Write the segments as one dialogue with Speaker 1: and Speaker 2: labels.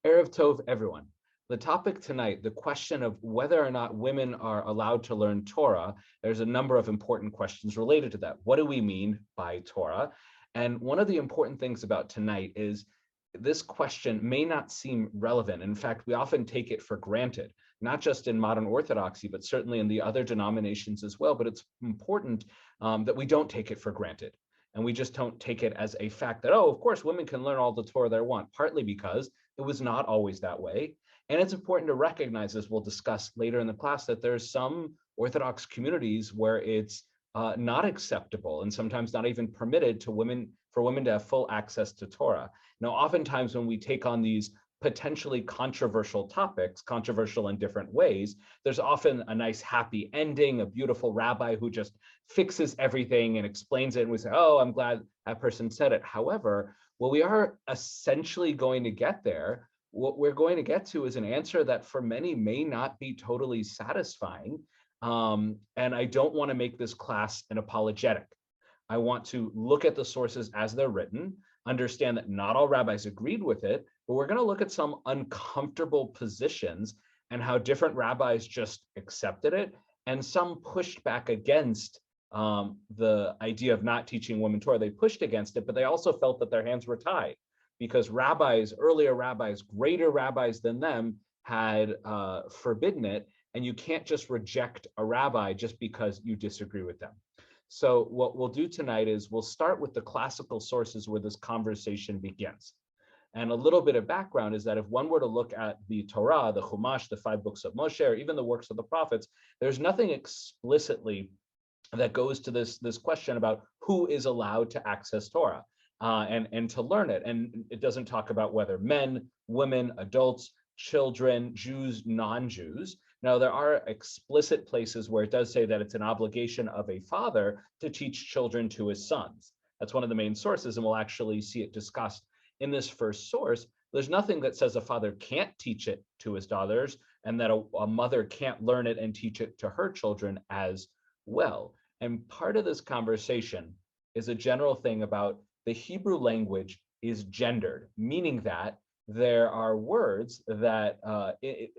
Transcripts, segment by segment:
Speaker 1: Erev Tov, everyone. The topic tonight, the question of whether or not women are allowed to learn Torah, there's a number of important questions related to that. What do we mean by Torah? And one of the important things about tonight is this question may not seem relevant. In fact, we often take it for granted, not just in modern Orthodoxy, but certainly in the other denominations as well. But it's important that we don't take it for granted. And we just don't take it as a fact that, oh, of course, women can learn all the Torah they want, partly because it was not always that way. And it's important to recognize, as we'll discuss later in the class, that there's some Orthodox communities where it's not acceptable and sometimes not even permitted to women for women to have full access to Torah. Now, oftentimes when we take on these potentially controversial topics, controversial in different ways, there's often a nice happy ending, a beautiful rabbi who just fixes everything and explains it. And we say, oh, I'm glad that person said it. However, well, we are essentially going to get there. What we're going to get to is an answer that for many may not be totally satisfying. And I don't want to make this class an apologetic. I want to look at the sources as they're written, understand that not all rabbis agreed with it, but we're going to look at some uncomfortable positions and how different rabbis just accepted it, and some pushed back against the idea of not teaching women Torah. They pushed against it, but they also felt that their hands were tied because rabbis, earlier rabbis, greater rabbis than them, had forbidden it, and you can't just reject a rabbi just because you disagree with them. So what we'll do tonight is we'll start with the classical sources where this conversation begins. And a little bit of background is that if one were to look at the Torah, the Chumash, the 5 books of Moshe, or even the works of the prophets, there's nothing explicitly that goes to this question about who is allowed to access Torah and to learn it. And it doesn't talk about whether men, women, adults, children, Jews, non-Jews. Now, there are explicit places where it does say that it's an obligation of a father to teach children to his sons. That's one of the main sources, and we'll actually see it discussed in this first source. There's nothing that says a father can't teach it to his daughters and that a mother can't learn it and teach it to her children as well. And part of this conversation is a general thing about the Hebrew language is gendered, meaning that there are words that,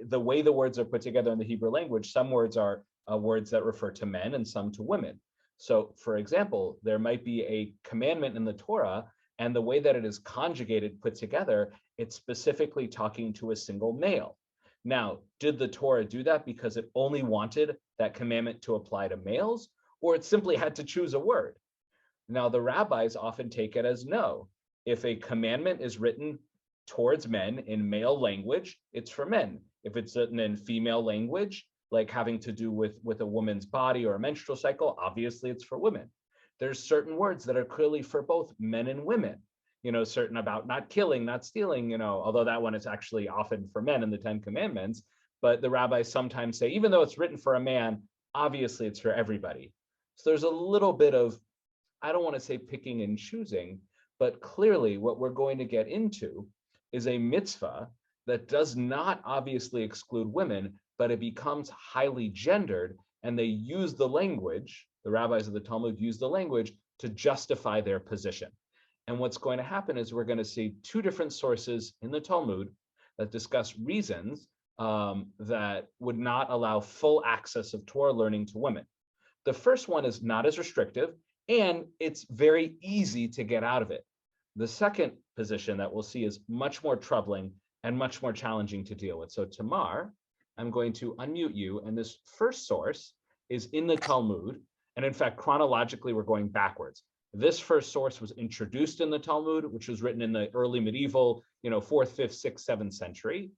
Speaker 1: the way the words are put together in the Hebrew language, some words are words that refer to men and some to women. So, for example, there might be a commandment in the Torah, and the way that it is conjugated, put together, it's specifically talking to a single male. Now, did the Torah do that because it only wanted that commandment to apply to males, or it simply had to choose a word? Now, the rabbis often take it as no. If a commandment is written towards men in male language, it's for men. If it's written in female language, like having to do with a woman's body or a menstrual cycle, obviously it's for women. There's certain words that are clearly for both men and women, certain about not killing, not stealing, although that one is actually often for men in the 10 Commandments. But the rabbis sometimes say, even though it's written for a man, obviously it's for everybody. So there's a little bit of, I don't want to say picking and choosing, but clearly what we're going to get into is a mitzvah that does not obviously exclude women, but it becomes highly gendered, and they use the language, the rabbis of the Talmud use the language to justify their position. And what's going to happen is we're going to see 2 different sources in the Talmud that discuss reasons that would not allow full access of Torah learning to women. The first one is not as restrictive, and it's very easy to get out of it. The second position that we'll see is much more troubling and much more challenging to deal with. So Tamar, I'm going to unmute you, and this first source is in the Talmud, and in fact, chronologically, we're going backwards. This first source was introduced in the Talmud, which was written in the early medieval, 4th, 5th, 6th, 7th century.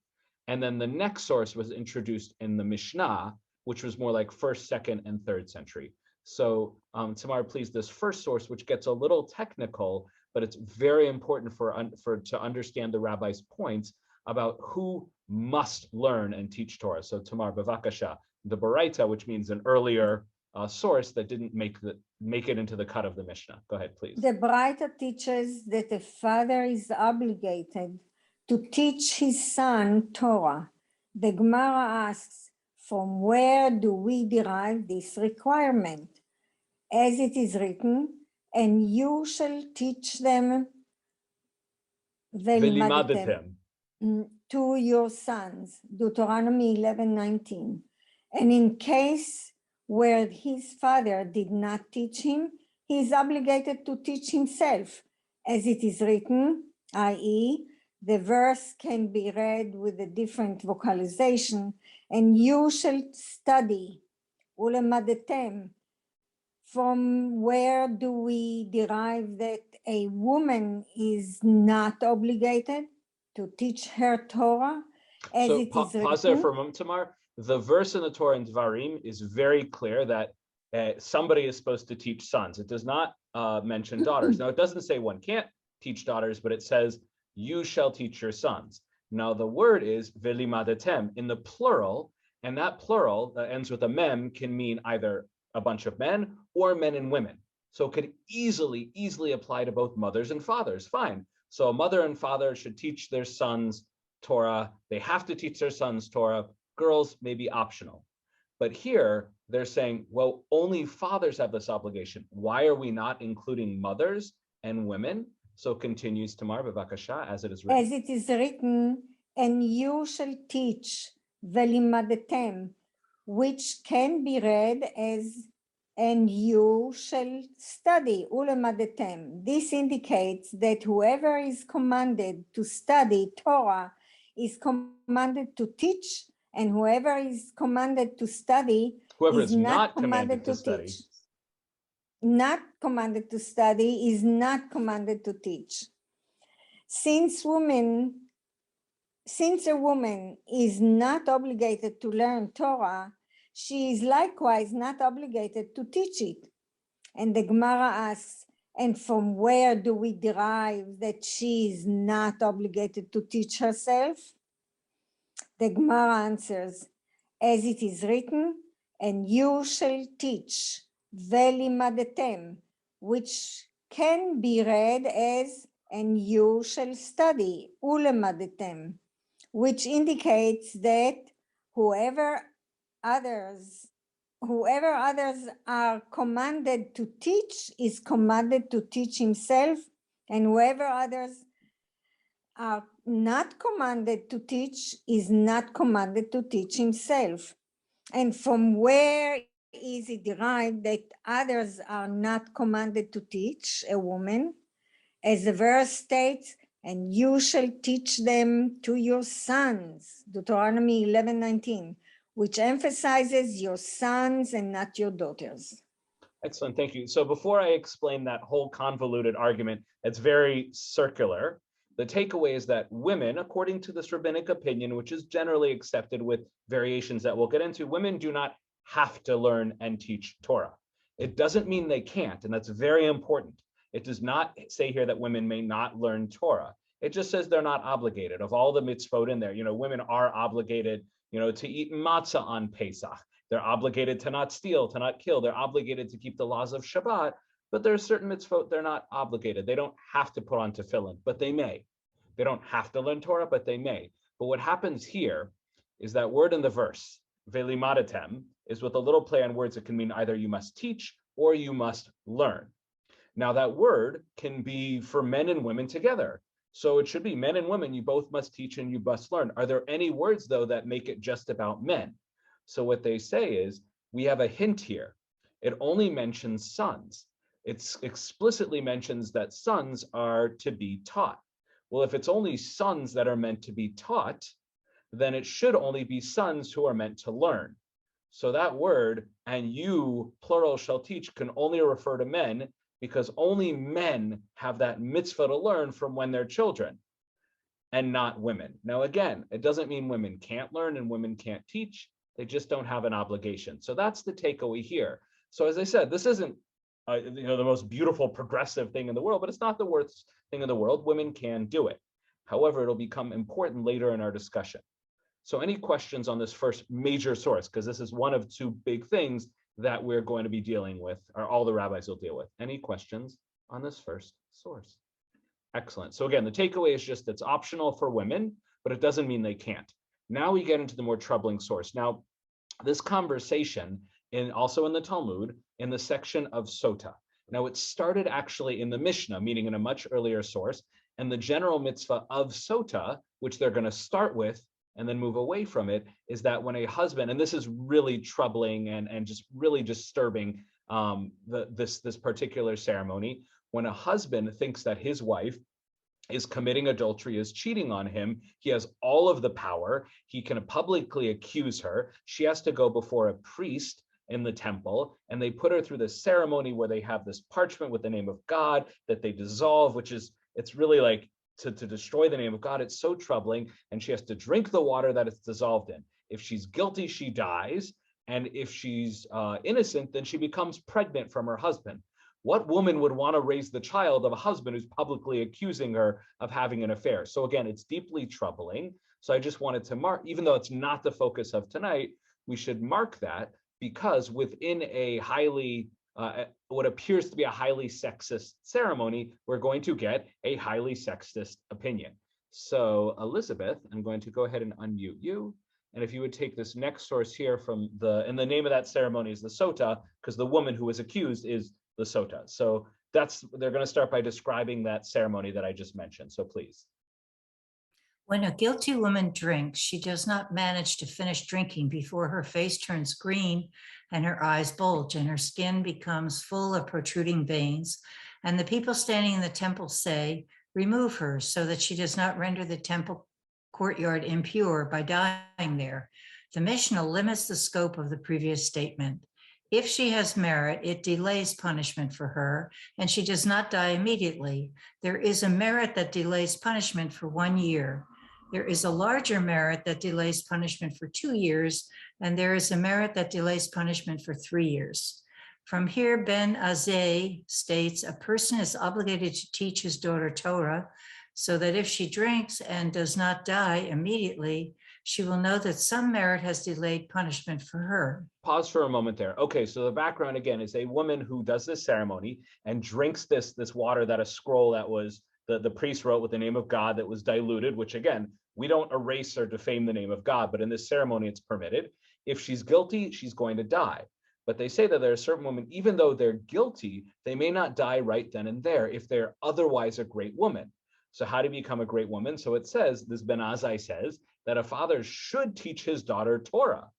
Speaker 1: And then the next source was introduced in the Mishnah, which was more like 1st, 2nd, and 3rd century. So Tamar, please, this first source, which gets a little technical, but it's very important to understand the rabbi's points about who must learn and teach Torah. So Tamar, bavakasha, the Baraita, which means an earlier source that didn't make it into the cut of the Mishnah. Go ahead, please.
Speaker 2: The Baraita teaches that a father is obligated to teach his son Torah. The Gemara asks, from where do we derive this requirement? As it is written, and you shall teach them,
Speaker 1: V'limadatem.
Speaker 2: to your sons, Deuteronomy 11:19. And in case where his father did not teach him, he is obligated to teach himself, as it is written, i.e., the verse can be read with a different vocalization, and you shall study, ulemadetem. From where do we derive that a woman is not obligated to teach her Torah, as
Speaker 1: So
Speaker 2: it is
Speaker 1: pause there
Speaker 2: written?
Speaker 1: for a moment, Tamar. The verse in the Torah in Dvarim is very clear that somebody is supposed to teach sons. It does not mention daughters. Now, it doesn't say one can't teach daughters, but it says, you shall teach your sons. Now, the word is velimadetem in the plural, and that plural that ends with a mem can mean either a bunch of men or men and women. So it could easily apply to both mothers and fathers. Fine. So a mother and father should teach their sons Torah. They have to teach their sons Torah. Girls may be optional. But here they're saying, well, only fathers have this obligation. Why are we not including mothers and women? So continues Tamar Bevakasha, as it is written.
Speaker 2: As it is written, and you shall teach velimadetem, which can be read as and you shall study, ulemadetem. This indicates that whoever is commanded to study Torah is commanded to teach, and whoever is commanded to study
Speaker 1: Whoever
Speaker 2: is
Speaker 1: is
Speaker 2: not commanded to
Speaker 1: study.
Speaker 2: teach. Not commanded to study is not commanded to teach. Since a woman is not obligated to learn Torah, she is likewise not obligated to teach it. And the Gemara asks, and from where do we derive that she is not obligated to teach herself? The Gemara answers, as it is written, and you shall teach, velimadetem, which can be read as, and you shall study, ulemadetem, which indicates that whoever others are commanded to teach is commanded to teach himself, and whoever others are not commanded to teach is not commanded to teach himself. And from where is it derived that others are not commanded to teach a woman? As the verse states, and you shall teach them to your sons, Deuteronomy 11:19, which emphasizes your sons and not your daughters.
Speaker 1: Excellent, thank you. So before I explain that whole convoluted argument, it's very circular. The takeaway is that women, according to this rabbinic opinion, which is generally accepted with variations that we'll get into, women do not have to learn and teach Torah. It doesn't mean they can't, and that's very important. It does not say here that women may not learn Torah. It just says they're not obligated. Of all the mitzvot in there, women are obligated, to eat matzah on Pesach. They're obligated to not steal, to not kill. They're obligated to keep the laws of Shabbat, but there are certain mitzvot they're not obligated. They don't have to put on tefillin, but they may. They don't have to learn Torah, but they may. But what happens here is that word in the verse, velimadetem, is with a little play on words. It can mean either you must teach or you must learn. Now that word can be for men and women together. So it should be men and women, you both must teach and you must learn. Are there any words though that make it just about men? So what they say is, we have a hint here. It only mentions sons. It explicitly mentions that sons are to be taught. Well, if it's only sons that are meant to be taught, then it should only be sons who are meant to learn. So that word, and you, plural, shall teach, can only refer to men, because only men have that mitzvah to learn from when they're children, and not women. Now, again, it doesn't mean women can't learn and women can't teach. They just don't have an obligation. So that's the takeaway here. So as I said, this isn't the most beautiful progressive thing in the world, but it's not the worst thing in the world. Women can do it. However, it'll become important later in our discussion. So any questions on this first major source, because this is one of two big things that we're going to be dealing with, or all the rabbis will deal with. Any questions on this first source? Excellent. So again, the takeaway is just it's optional for women, but it doesn't mean they can't. Now we get into the more troubling source. Now, this conversation also in the Talmud, in the section of Sota. Now, it started actually in the Mishnah, meaning in a much earlier source, And the general mitzvah of sota, which they're going to start with and then move away from it, is that when a husband, and this is really troubling and just really disturbing, this particular ceremony, when a husband thinks that his wife is committing adultery, is cheating on him, he has all of the power. He can publicly accuse her. She has to go before a priest in the temple, and they put her through this ceremony where they have this parchment with the name of God that they dissolve, which is, it's really like to destroy the name of God. It's so troubling. And she has to drink the water that it's dissolved in. If she's guilty, she dies. And if she's innocent, then she becomes pregnant from her husband. What woman would want to raise the child of a husband who's publicly accusing her of having an affair? So again, it's deeply troubling. So I just wanted to mark, even though it's not the focus of tonight, we should mark that, because within a highly, what appears to be a highly sexist ceremony, we're going to get a highly sexist opinion. So Elizabeth, I'm going to go ahead and unmute you. And if you would take this next source here from and the name of that ceremony is the sota, because the woman who was accused is the sota. So they're going to start by describing that ceremony that I just mentioned. So please.
Speaker 3: When a guilty woman drinks, she does not manage to finish drinking before her face turns green and her eyes bulge and her skin becomes full of protruding veins. And the people standing in the temple say, "Remove her so that she does not render the temple courtyard impure by dying there." The Mishnah limits the scope of the previous statement. If she has merit, it delays punishment for her, and she does not die immediately. There is a merit that delays punishment for 1 year. There is a larger merit that delays punishment for 2 years, and there is a merit that delays punishment for 3 years. From here, Ben Azai states a person is obligated to teach his daughter Torah, so that if she drinks and does not die immediately, she will know that some merit has delayed punishment for her.
Speaker 1: Pause for a moment there. Okay, so the background again is a woman who does this ceremony and drinks this water, that a scroll that was the priest wrote with the name of God that was diluted, which again, we don't erase or defame the name of God, but in this ceremony it's permitted. If she's guilty, she's going to die. But they say that there are certain women, even though they're guilty, they may not die right then and there if they're otherwise a great woman. So how to become a great woman? So it says, this Ben Azai says, that a father should teach his daughter Torah.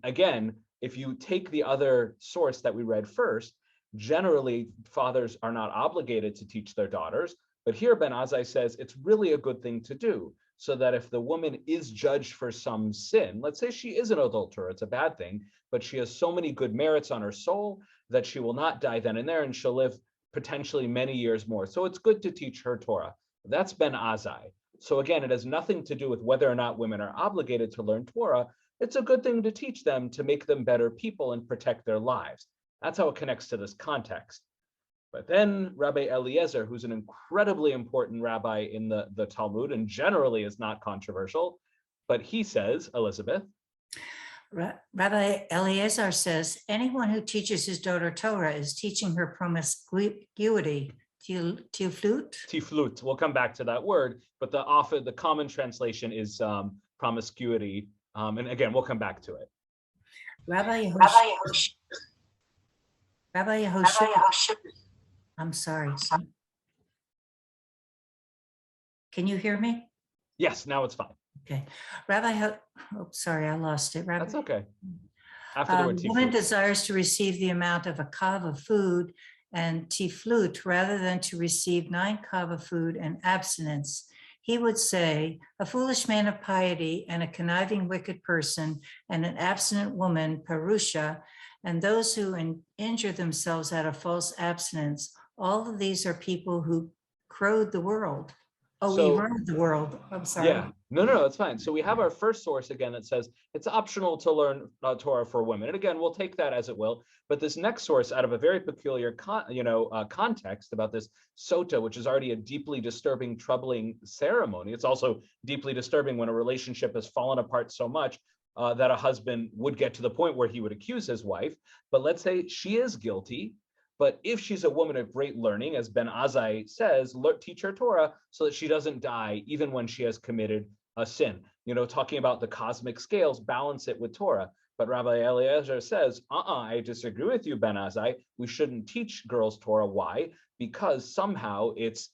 Speaker 1: Again, if you take the other source that we read first, generally fathers are not obligated to teach their daughters, but here Ben Azai says it's really a good thing to do, so that if the woman is judged for some sin, let's say she is an adulterer, it's a bad thing, but she has so many good merits on her soul that she will not die then and there, and she'll live potentially many years more. So it's good to teach her Torah. That's Ben Azai. So again, it has nothing to do with whether or not women are obligated to learn Torah. It's a good thing to teach them to make them better people and protect their lives. That's how it connects to this context. But then Rabbi Eliezer, who's an incredibly important rabbi in the Talmud and generally is not controversial, but he says, Elizabeth.
Speaker 3: Rabbi Eliezer says, anyone who teaches his daughter Torah is teaching her promiscuity.
Speaker 1: Tiflut. We'll come back to that word, but the common translation is promiscuity. And again, we'll come back to it.
Speaker 3: Rabbi Yehoshua. I'm sorry. Can you hear me?
Speaker 1: Yes, now it's fine.
Speaker 3: Okay. Sorry, I lost it.
Speaker 1: That's okay. After the word
Speaker 3: tiflut. Woman desires to receive the amount of a kav of food and tiflut rather than to receive 9 kav of food and abstinence. He would say, a foolish man of piety and a conniving wicked person and an abstinent woman, parusha, and those who injure themselves out of false abstinence, all of these are people who crowed the world. We rode the world. I'm sorry.
Speaker 1: Yeah, no, it's fine. So we have our first source again that says it's optional to learn Torah for women. And again, we'll take that as it will. But this next source, out of a very peculiar context about this sota, which is already a deeply disturbing, troubling ceremony. It's also deeply disturbing when a relationship has fallen apart so much that a husband would get to the point where he would accuse his wife. But let's say she is guilty. But if she's a woman of great learning, as Ben Azai says, teach her Torah so that she doesn't die even when she has committed a sin. Talking about the cosmic scales, balance it with Torah. But Rabbi Eliezer says, I disagree with you, Ben Azai. We shouldn't teach girls Torah. Why? Because somehow it's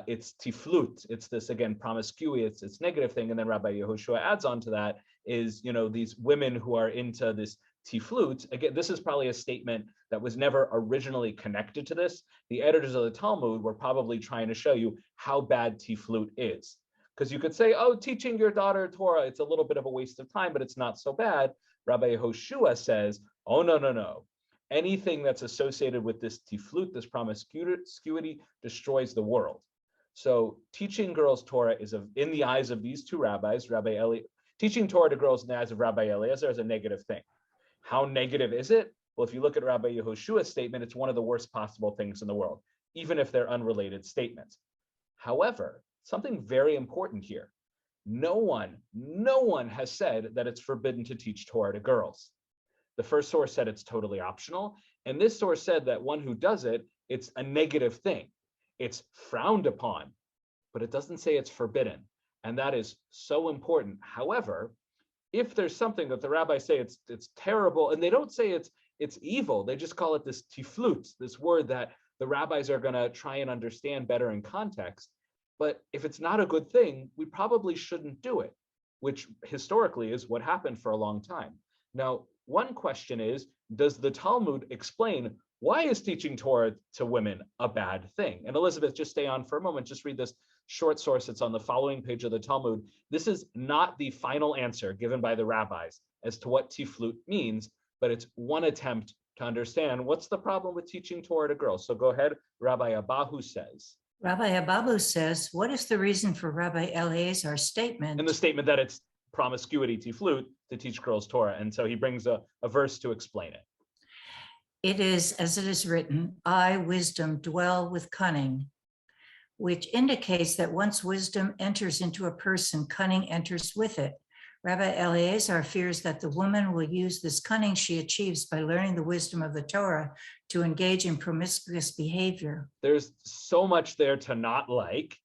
Speaker 1: it's tiflut. It's this, again, promiscuity. It's negative thing. And then Rabbi Yehoshua adds on to that is, these women who are into this tiflut. Again, this is probably a statement that was never originally connected to this. The editors of the Talmud were probably trying to show you how bad tiflut is. Because you could say, oh, teaching your daughter Torah, it's a little bit of a waste of time, but it's not so bad. Rabbi Yehoshua says, oh, no. Anything that's associated with this tiflut, this promiscuity, destroys the world. So teaching girls Torah is, in the eyes of these two rabbis, teaching Torah to girls in the eyes of Rabbi Eliezer is a negative thing. How negative is it? Well, if you look at Rabbi Yehoshua's statement, it's one of the worst possible things in the world, even if they're unrelated statements. However, something very important here. No one has said that it's forbidden to teach Torah to girls. The first source said it's totally optional. And this source said that one who does it, it's a negative thing. It's frowned upon, but it doesn't say it's forbidden. And that is so important. However, if there's something that the rabbis say it's terrible, and they don't say it's evil, they just call it this tiflut, this word that the rabbis are going to try and understand better in context. But if it's not a good thing, we probably shouldn't do it, which historically is what happened for a long time. Now, one question is, does the Talmud explain why is teaching Torah to women a bad thing? And Elizabeth, just stay on for a moment, just read this short source. It's on the following page of the Talmud. This is not the final answer given by the rabbis as to what tiflut means, but it's one attempt to understand what's the problem with teaching Torah to girls. So go ahead, Rabbi Abahu says.
Speaker 3: Rabbi Ababu says, what is the reason for Rabbi Eleazar's statement?
Speaker 1: And the statement that it's promiscuity, tiflut, to teach girls Torah. And so he brings a verse to explain it.
Speaker 3: It is, as it is written, I, wisdom, dwell with cunning, which indicates that once wisdom enters into a person, cunning enters with it. Rabbi Eleazar fears that the woman will use this cunning she achieves by learning the wisdom of the Torah to engage in promiscuous behavior.
Speaker 1: There's so much there to not like.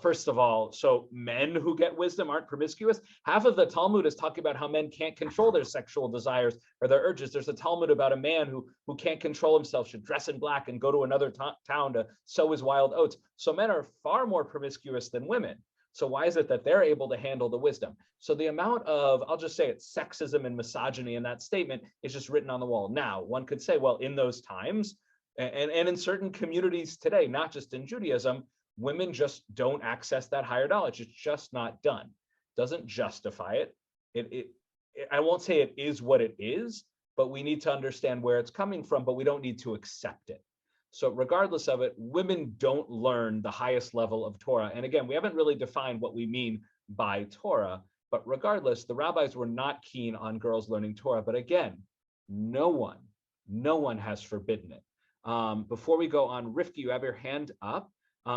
Speaker 1: First of all, so men who get wisdom aren't promiscuous. Half of the Talmud is talking about how men can't control their sexual desires or their urges. There's a Talmud about a man who can't control himself, should dress in black and go to another town to sow his wild oats. So men are far more promiscuous than women. So why is it that they're able to handle the wisdom? So the amount of, I'll just say it, sexism and misogyny in that statement is just written on the wall. Now, one could say, well, in those times, and in certain communities today, not just in Judaism, women just don't access that higher knowledge. It's just not done. Doesn't justify it. I won't say it is what it is, but we need to understand where it's coming from, but we don't need to accept it. So regardless of it, women don't learn the highest level of Torah. And again, we haven't really defined what we mean by Torah, but regardless, the rabbis were not keen on girls learning Torah. But again, no one has forbidden it. Before we go on, Rifki, you have your hand up.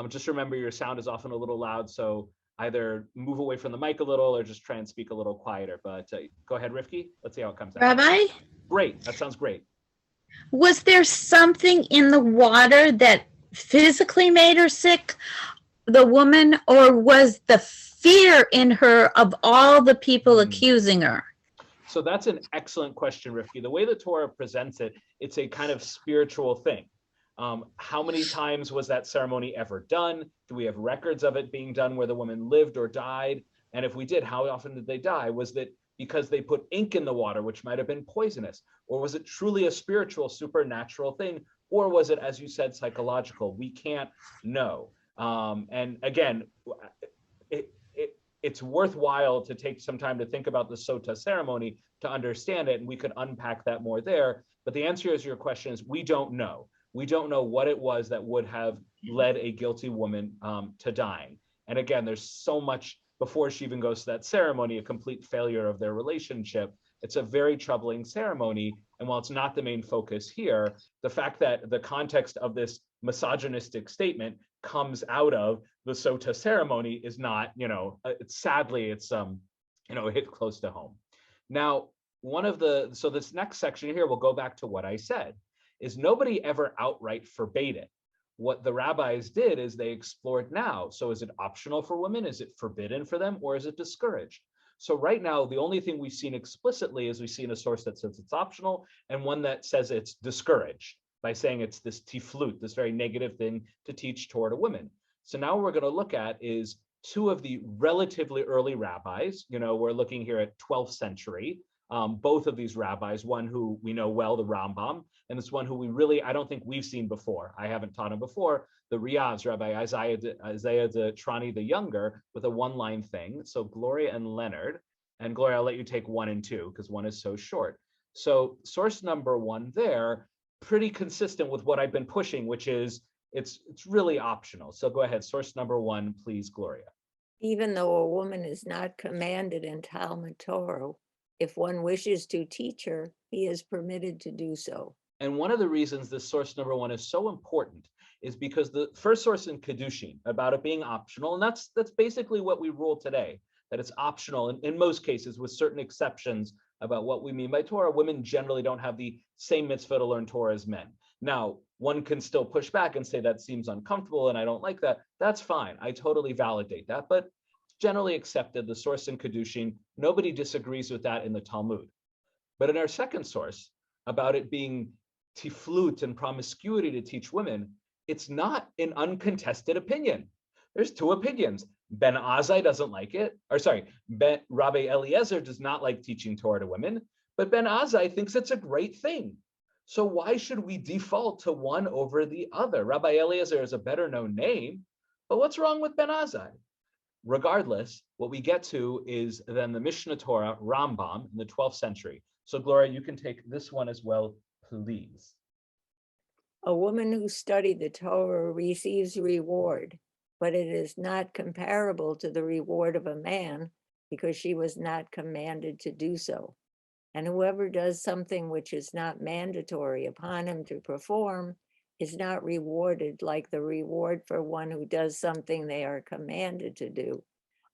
Speaker 1: Just remember your sound is often a little loud, so either move away from the mic a little or just try and speak a little quieter. But go ahead, Rifki. Let's see how it comes out.
Speaker 4: Rabbi?
Speaker 1: Great. That sounds great.
Speaker 4: Was there something in the water that physically made her sick, the woman, or was the fear in her of all the people accusing her?
Speaker 1: So that's an excellent question, Rifki. The way the Torah presents it, it's a kind of spiritual thing. How many times was that ceremony ever done? Do we have records of it being done where the woman lived or died? And if we did, how often did they die? Was that because they put ink in the water, which might have been poisonous? Or was it truly a spiritual, supernatural thing? Or was it, as you said, psychological? We can't know. And again, it's worthwhile to take some time to think about the Sota ceremony to understand it, and we could unpack that more there. But the answer to your question is we don't know. We don't know what it was that would have led a guilty woman to dying. And again, there's so much before she even goes to that ceremony, a complete failure of their relationship. It's a very troubling ceremony. And while it's not the main focus here, the fact that the context of this misogynistic statement comes out of the Sota ceremony is not, sadly, it's hit close to home. Now, so this next section here, we'll go back to what I said, is nobody ever outright forbade it. What the rabbis did is they explored now. So is it optional for women? Is it forbidden for them? Or is it discouraged? So right now, the only thing we've seen explicitly is we've seen a source that says it's optional and one that says it's discouraged by saying it's this tiflut, this very negative thing to teach Torah to women. So now what we're going to look at is two of the relatively early rabbis. We're looking here at 12th century. Both of these rabbis, one who we know well, the Rambam, and this one who I don't think we've seen before. I haven't taught him before, the Riyadh's Rabbi Isaiah de Trani the Younger, with a one-line thing. So Gloria and Leonard, and Gloria, I'll let you take 1 and 2 because 1 is so short. So source number 1 there, pretty consistent with what I've been pushing, which is it's really optional. So go ahead, source number 1, please, Gloria.
Speaker 5: Even though a woman is not commanded in Talmud Torah, if one wishes to teach her, he is permitted to do so.
Speaker 1: And one of the reasons this source number 1 is so important is because the first source in Kedushin about it being optional, and that's basically what we rule today, that it's optional in most cases, with certain exceptions about what we mean by Torah. Women generally don't have the same mitzvah to learn Torah as men. Now, one can still push back and say that seems uncomfortable and I don't like that. That's fine. I totally validate that. But generally accepted, the source in Kedushin, nobody disagrees with that in the Talmud. But in our second source, about it being tiflut and promiscuity to teach women, it's not an uncontested opinion. There's 2 opinions. Ben Azai doesn't like it, Rabbi Eliezer does not like teaching Torah to women, but Ben Azai thinks it's a great thing. So why should we default to one over the other? Rabbi Eliezer is a better known name, but what's wrong with Ben Azai? Regardless, what we get to is then the Mishnah Torah Rambam in the 12th century. So Gloria, you can take this one as well, please.
Speaker 5: A woman who studied the Torah receives reward, but it is not comparable to the reward of a man because she was not commanded to do so. And whoever does something which is not mandatory upon him to perform is not rewarded like the reward for one who does something they are commanded to do.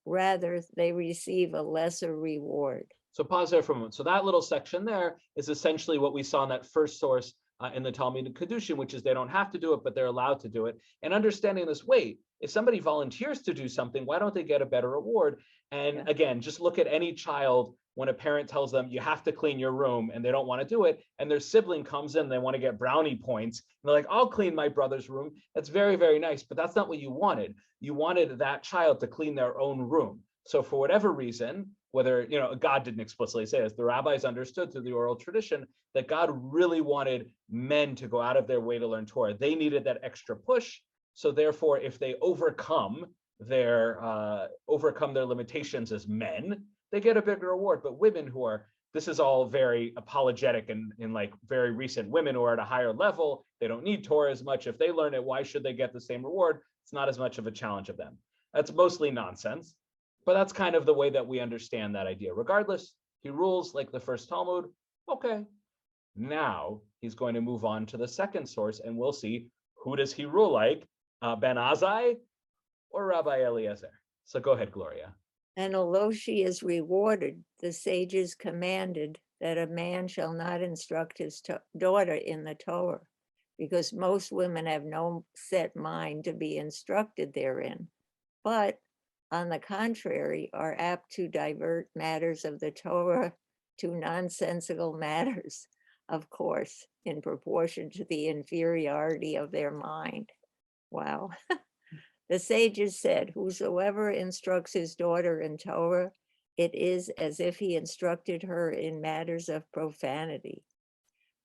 Speaker 5: Rather, they receive a lesser reward.
Speaker 1: So pause there for a moment. So that little section there is essentially what we saw in that first source in the Talmud and Kedushin, which is they don't have to do it, but they're allowed to do it. And understanding this, wait, if somebody volunteers to do something, why don't they get a better reward? And again, just look at any child when a parent tells them you have to clean your room and they don't want to do it, and their sibling comes in, they want to get brownie points, and they're like, I'll clean my brother's room. That's very, very nice, but that's not what you wanted. You wanted that child to clean their own room. So for whatever reason, whether, God didn't explicitly say this, the rabbis understood through the oral tradition that God really wanted men to go out of their way to learn Torah. They needed that extra push. So therefore, if they overcome their limitations as men, they get a bigger reward. But women who are, this is all very apologetic and in like very recent women who are at a higher level, they don't need Torah as much. If they learn it, why should they get the same reward? It's not as much of a challenge of them. That's mostly nonsense, but that's kind of the way that we understand that idea. Regardless, he rules like the first Talmud. Okay, now he's going to move on to the second source, and we'll see who does he rule like, Ben Azai or Rabbi Eliezer. So go ahead, Gloria.
Speaker 5: And although she is rewarded, the sages commanded that a man shall not instruct his daughter in the Torah, because most women have no set mind to be instructed therein, but on the contrary, are apt to divert matters of the Torah to nonsensical matters, of course, in proportion to the inferiority of their mind. Wow. The sages said, whosoever instructs his daughter in Torah, it is as if he instructed her in matters of profanity.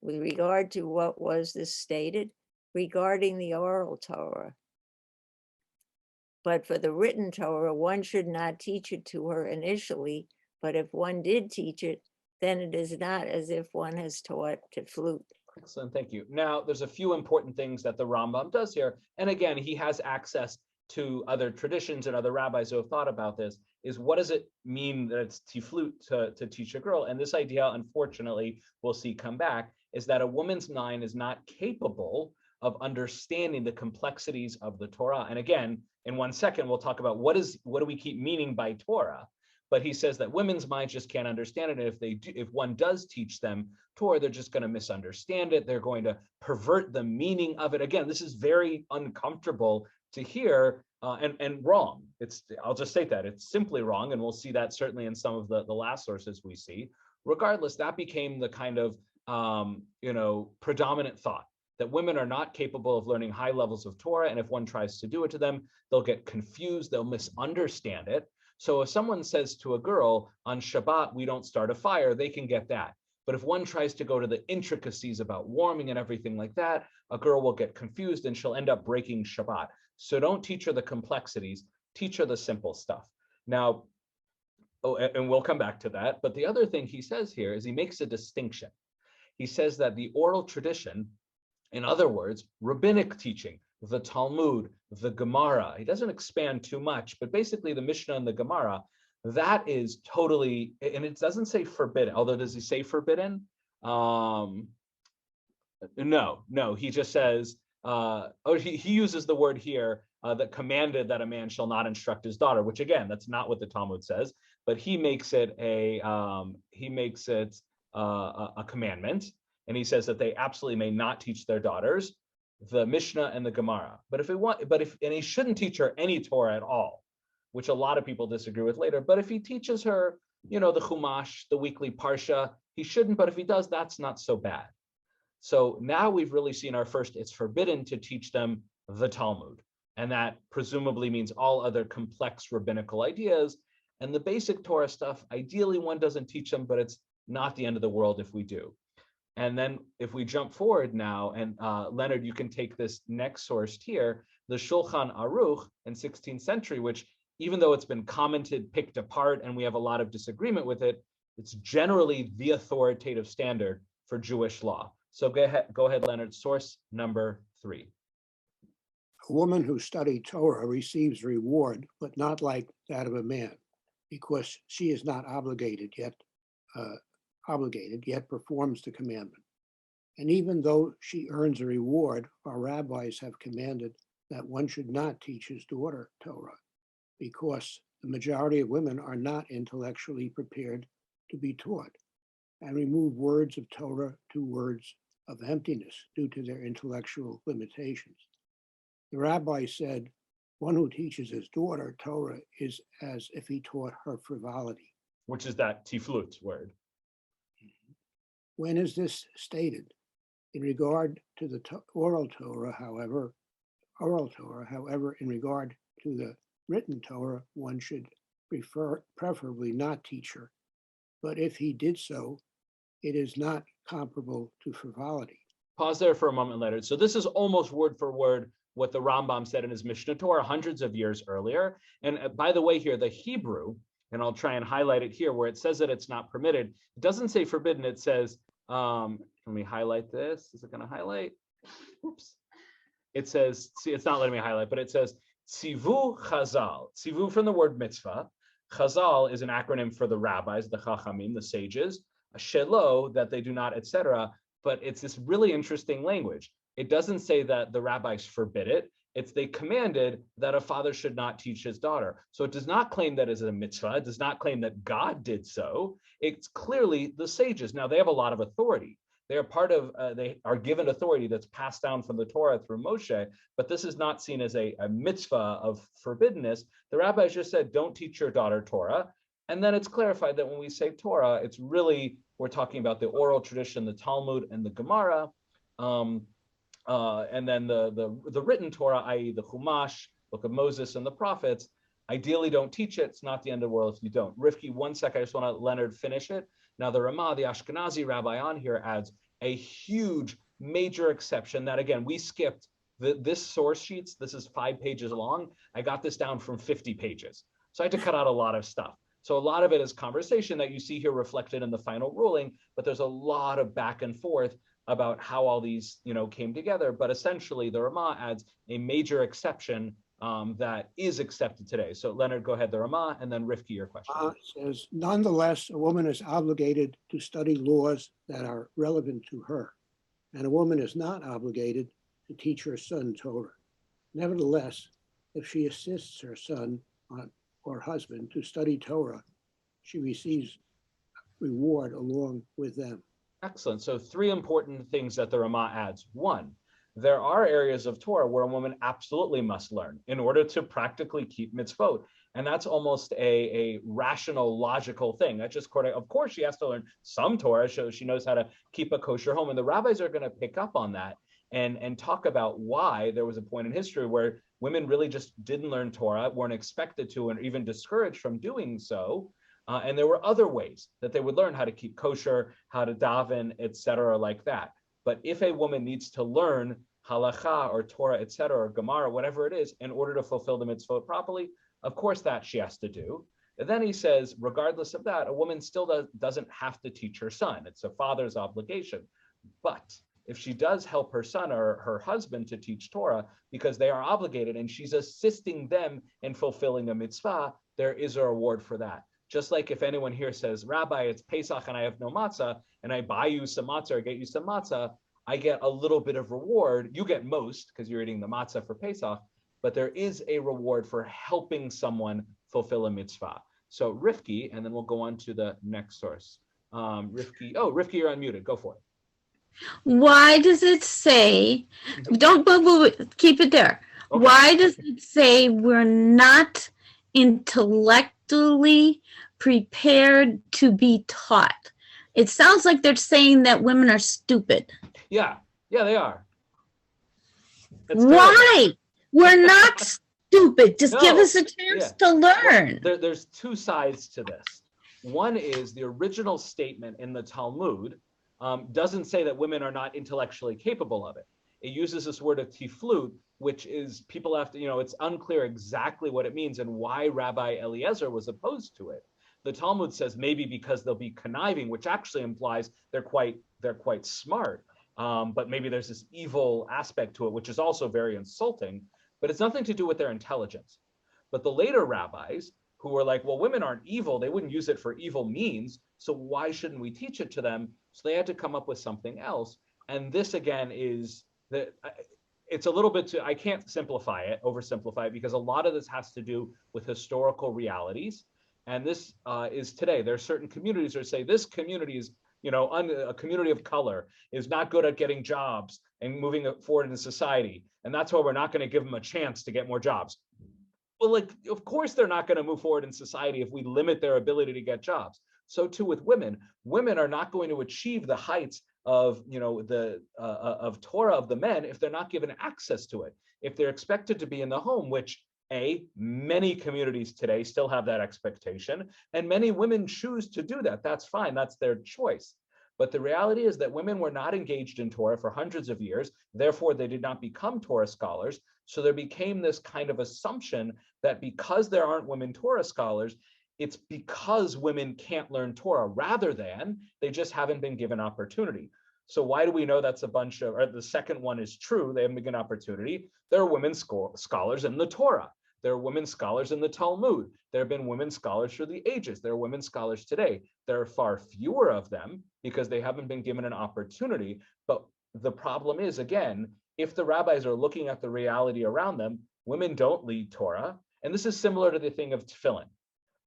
Speaker 5: With regard to what was this stated, regarding the oral Torah. But for the written Torah, one should not teach it to her initially, but if one did teach it, then it is not as if one has taught to flute.
Speaker 1: Excellent, thank you. Now, there's a few important things that the Rambam does here. And again, he has access to other traditions and other rabbis who have thought about this, is what does it mean that it's tiflut to teach a girl? And this idea, unfortunately, we'll see come back, is that a woman's mind is not capable of understanding the complexities of the Torah. And again, in 1 second, we'll talk about what do we keep meaning by Torah? But he says that women's minds just can't understand it. And if one does teach them Torah, they're just going to misunderstand it. They're going to pervert the meaning of it. Again, this is very uncomfortable to hear and wrong. I'll just say that it's simply wrong. And we'll see that certainly in some of the last sources we see. Regardless, that became the kind of predominant thought, that women are not capable of learning high levels of Torah, and if one tries to do it to them, they'll get confused, they'll misunderstand it. So if someone says to a girl, on Shabbat, we don't start a fire, they can get that. But if one tries to go to the intricacies about warming and everything like that, a girl will get confused and she'll end up breaking Shabbat. So don't teach her the complexities, teach her the simple stuff. Now, and we'll come back to that, but the other thing he says here is he makes a distinction. He says that the oral tradition, in other words, rabbinic teaching, the Talmud, the Gemara, he doesn't expand too much, but basically the Mishnah and the Gemara, that is totally, and it doesn't say forbidden, although does he say forbidden? No, he just says, he uses the word here that commanded that a man shall not instruct his daughter, which again, that's not what the Talmud says, but he makes it a commandment, and he says that they absolutely may not teach their daughters the Mishnah and the Gemara. And he shouldn't teach her any Torah at all, which a lot of people disagree with later. But if he teaches her, the Chumash, the weekly Parsha, he shouldn't. But if he does, that's not so bad. So now we've really seen our first, it's forbidden to teach them the Talmud. And that presumably means all other complex rabbinical ideas. And the basic Torah stuff, ideally one doesn't teach them, but it's not the end of the world if we do. And then if we jump forward now, and Leonard, you can take this next source here, the Shulchan Aruch in 16th century, which even though it's been commented, picked apart, and we have a lot of disagreement with it, it's generally the authoritative standard for Jewish law. So go ahead, Leonard, source number 3.
Speaker 6: A woman who studied Torah receives reward, but not like that of a man, because she is not obligated yet performs the commandment. And even though she earns a reward, our rabbis have commanded that one should not teach his daughter Torah, because the majority of women are not intellectually prepared to be taught, and remove words of Torah to words of emptiness due to their intellectual limitations. The rabbi said, one who teaches his daughter Torah is as if he taught her frivolity.
Speaker 1: Which is that tiflut word.
Speaker 6: When is this stated? In regard to the oral Torah, however, in regard to the written Torah, one should preferably not teach her. But if he did so, it is not comparable to frivolity.
Speaker 1: Pause there for a moment, Leonard. So this is almost word for word what the Rambam said in his Mishnah Torah hundreds of years earlier. And by the way, here, the Hebrew, and I'll try and highlight it here, where it says that it's not permitted, it doesn't say forbidden, it says, let me highlight this. Is it going to highlight? Oops. It says, see, it's not letting me highlight, but it says, Tzivu Chazal. Tzivu from the word mitzvah. Chazal is an acronym for the rabbis, the Chachamim, the sages. Shelo, that they do not, etc. But it's this really interesting language. It doesn't say that the rabbis forbid it. It's they commanded that a father should not teach his daughter. So it does not claim that as a mitzvah. It does not claim that God did so. It's clearly the sages. Now, they have a lot of authority. They are part of, they are given authority that's passed down from the Torah through Moshe, but this is not seen as a mitzvah of forbiddenness. The rabbis just said, don't teach your daughter Torah. And then it's clarified that when we say Torah, it's really, we're talking about the oral tradition, the Talmud and the Gemara. And then the written Torah, i.e. the Chumash, Book of Moses and the prophets, ideally don't teach it. It's not the end of the world if you don't. Rivki, 1 sec, I just want to let Leonard finish it. Now the Ramah, the Ashkenazi rabbi on here, adds a huge major exception that, again, we skipped this source sheets. This is 5 pages long. I got this down from 50 pages. So I had to cut out a lot of stuff. So a lot of it is conversation that you see here reflected in the final ruling, but there's a lot of back and forth about how all these, came together. But essentially, the Ramah adds a major exception that is accepted today. So Leonard, go ahead, the Ramah, and then Rivki, your question.
Speaker 6: Says, nonetheless, a woman is obligated to study laws that are relevant to her, and a woman is not obligated to teach her son Torah. Nevertheless, if she assists her son or husband to study Torah, she receives reward along with them.
Speaker 1: Excellent. So 3 important things that the Ramah adds. 1, there are areas of Torah where a woman absolutely must learn in order to practically keep mitzvot. And that's almost a rational, logical thing. That's just, of course, she has to learn some Torah so she knows how to keep a kosher home. And the rabbis are going to pick up on that. and talk about why there was a point in history where women really just didn't learn Torah, weren't expected to, and even discouraged from doing so. And there were other ways that they would learn how to keep kosher, how to daven, etc., like that. But if a woman needs to learn halacha or Torah, etc., or Gemara, whatever it is, in order to fulfill the mitzvot properly, of course that she has to do. And then he says, regardless of that, a woman still doesn't have to teach her son. It's a father's obligation. But if she does help her son or her husband to teach Torah because they are obligated and she's assisting them in fulfilling a mitzvah, there is a reward for that. Just like if anyone here says, Rabbi, it's Pesach and I have no matzah, and I buy you some matzah or get you some matzah, I get a little bit of reward. You get most because you're eating the matzah for Pesach, but there is a reward for helping someone fulfill a mitzvah. So Rifki, and then we'll go on to the next source. Rifki, you're unmuted. Go for it.
Speaker 4: Why does it say, don't keep it there.
Speaker 1: Okay.
Speaker 4: Why does it say we're not intellectually prepared to be taught? It sounds like they're saying that women are stupid.
Speaker 1: Yeah, they are. It's
Speaker 4: Why?
Speaker 1: terrible.
Speaker 4: We're not stupid. Just give us a chance to learn.
Speaker 1: Well, there's two sides to this. One is the original statement in the Talmud doesn't say that women are not intellectually capable of it. It uses this word of tiflut, which is people have to, it's unclear exactly what it means and why Rabbi Eliezer was opposed to it. The Talmud says maybe because they'll be conniving, which actually implies they're quite smart. But maybe there's this evil aspect to it, which is also very insulting, but it's nothing to do with their intelligence. But the later rabbis who were like, well, women aren't evil, they wouldn't use it for evil means, so why shouldn't we teach it to them? So they had to come up with something else. And this again is that it's a little bit I can't oversimplify it, because a lot of this has to do with historical realities. And this is today. There are certain communities that say this community is, a community of color is not good at getting jobs and moving forward in society. And that's why we're not going to give them a chance to get more jobs. Well, of course, they're not going to move forward in society if we limit their ability to get jobs. So too with women. Women are not going to achieve the heights of, of Torah of the men if they're not given access to it. If they're expected to be in the home, which many communities today still have that expectation, and many women choose to do that. That's fine. That's their choice. But the reality is that women were not engaged in Torah for hundreds of years. Therefore, they did not become Torah scholars. So there became this kind of assumption that because there aren't women Torah scholars, it's because women can't learn Torah, rather than they just haven't been given opportunity. So why do we know that's or the second one is true? They haven't been given opportunity. There are women scholars in the Torah. There are women scholars in the Talmud. There have been women scholars through the ages. There are women scholars today. There are far fewer of them because they haven't been given an opportunity. But the problem is, again, if the rabbis are looking at the reality around them, women don't lead Torah. And this is similar to the thing of tefillin.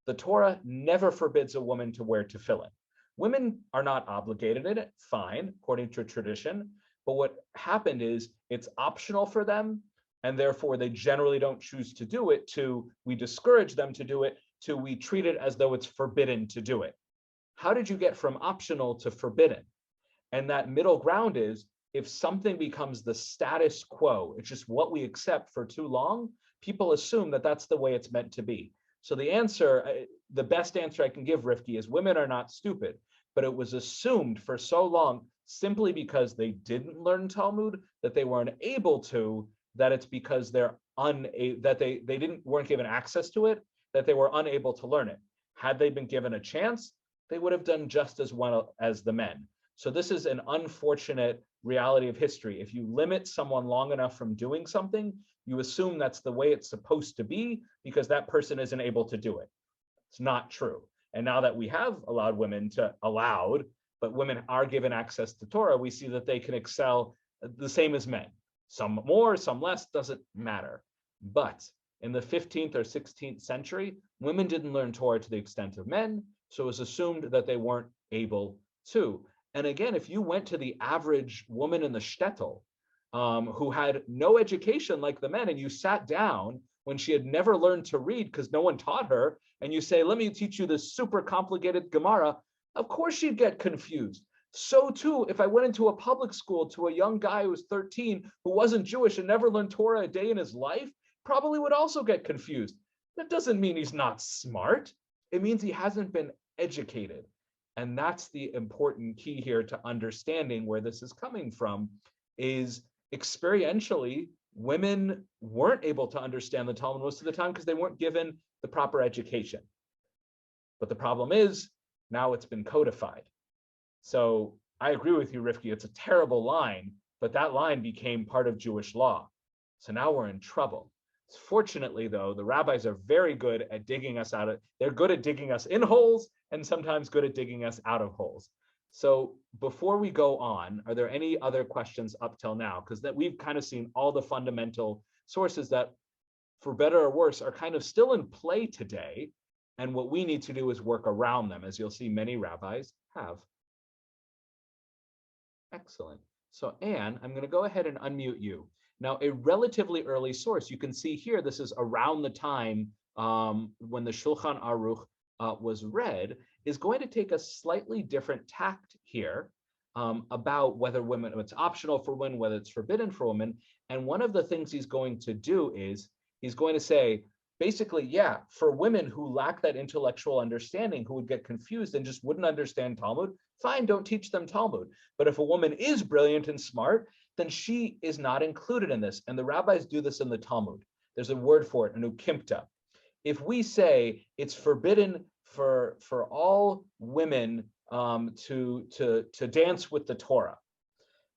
Speaker 1: The Torah never forbids a woman to wear tefillin. Women are not obligated in it, fine, according to tradition. But what happened is it's optional for them, and therefore they generally don't choose to do it, we discourage them to do it, we treat it as though it's forbidden to do it. How did you get from optional to forbidden? And that middle ground is, if something becomes the status quo, it's just what we accept for too long, people assume that that's the way it's meant to be. So the answer, the best answer I can give, Rifki, is women are not stupid, but it was assumed for so long simply because they didn't learn Talmud, that they weren't able to, that it's because they're weren't given access to it, that they were unable to learn it. Had they been given a chance, they would have done just as well as the men. So this is an unfortunate reality of history. If you limit someone long enough from doing something, you assume that's the way it's supposed to be because that person isn't able to do it. It's not true. And now that we have allowed women but women are given access to Torah, we see that they can excel the same as men. Some more, some less, doesn't matter. But in the 15th or 16th century, women didn't learn Torah to the extent of men, so it was assumed that they weren't able to. And again, if you went to the average woman in the shtetl who had no education like the men, and you sat down when she had never learned to read because no one taught her, and you say, let me teach you this super complicated Gemara, of course she'd get confused. So too, if I went into a public school to a young guy who was 13, who wasn't Jewish and never learned Torah a day in his life, probably would also get confused. That doesn't mean he's not smart. It means he hasn't been educated. And that's the important key here to understanding where this is coming from, is experientially, women weren't able to understand the Talmud most of the time because they weren't given the proper education. But the problem is, now it's been codified. So I agree with you, Rifki, it's a terrible line, but that line became part of Jewish law. So now we're in trouble. Fortunately, though, the rabbis are very good at digging us out of, they're good at digging us in holes and sometimes good at digging us out of holes. So before we go on, are there any other questions up till now? Because that we've kind of seen all the fundamental sources that, for better or worse, are kind of still in play today. And what we need to do is work around them, as you'll see many rabbis have. Excellent. So Anne, I'm going to go ahead and unmute you. Now, a relatively early source, you can see here, this is around the time when the Shulchan Aruch was read, is going to take a slightly different tact here about whether women, it's optional for women, whether it's forbidden for women. And one of the things he's going to do is he's going to say, basically, yeah, for women who lack that intellectual understanding, who would get confused and just wouldn't understand Talmud, fine, don't teach them Talmud. But if a woman is brilliant and smart, then she is not included in this. And the rabbis do this in the Talmud. There's a word for it, an ukimta. If we say it's forbidden for all women to dance with the Torah,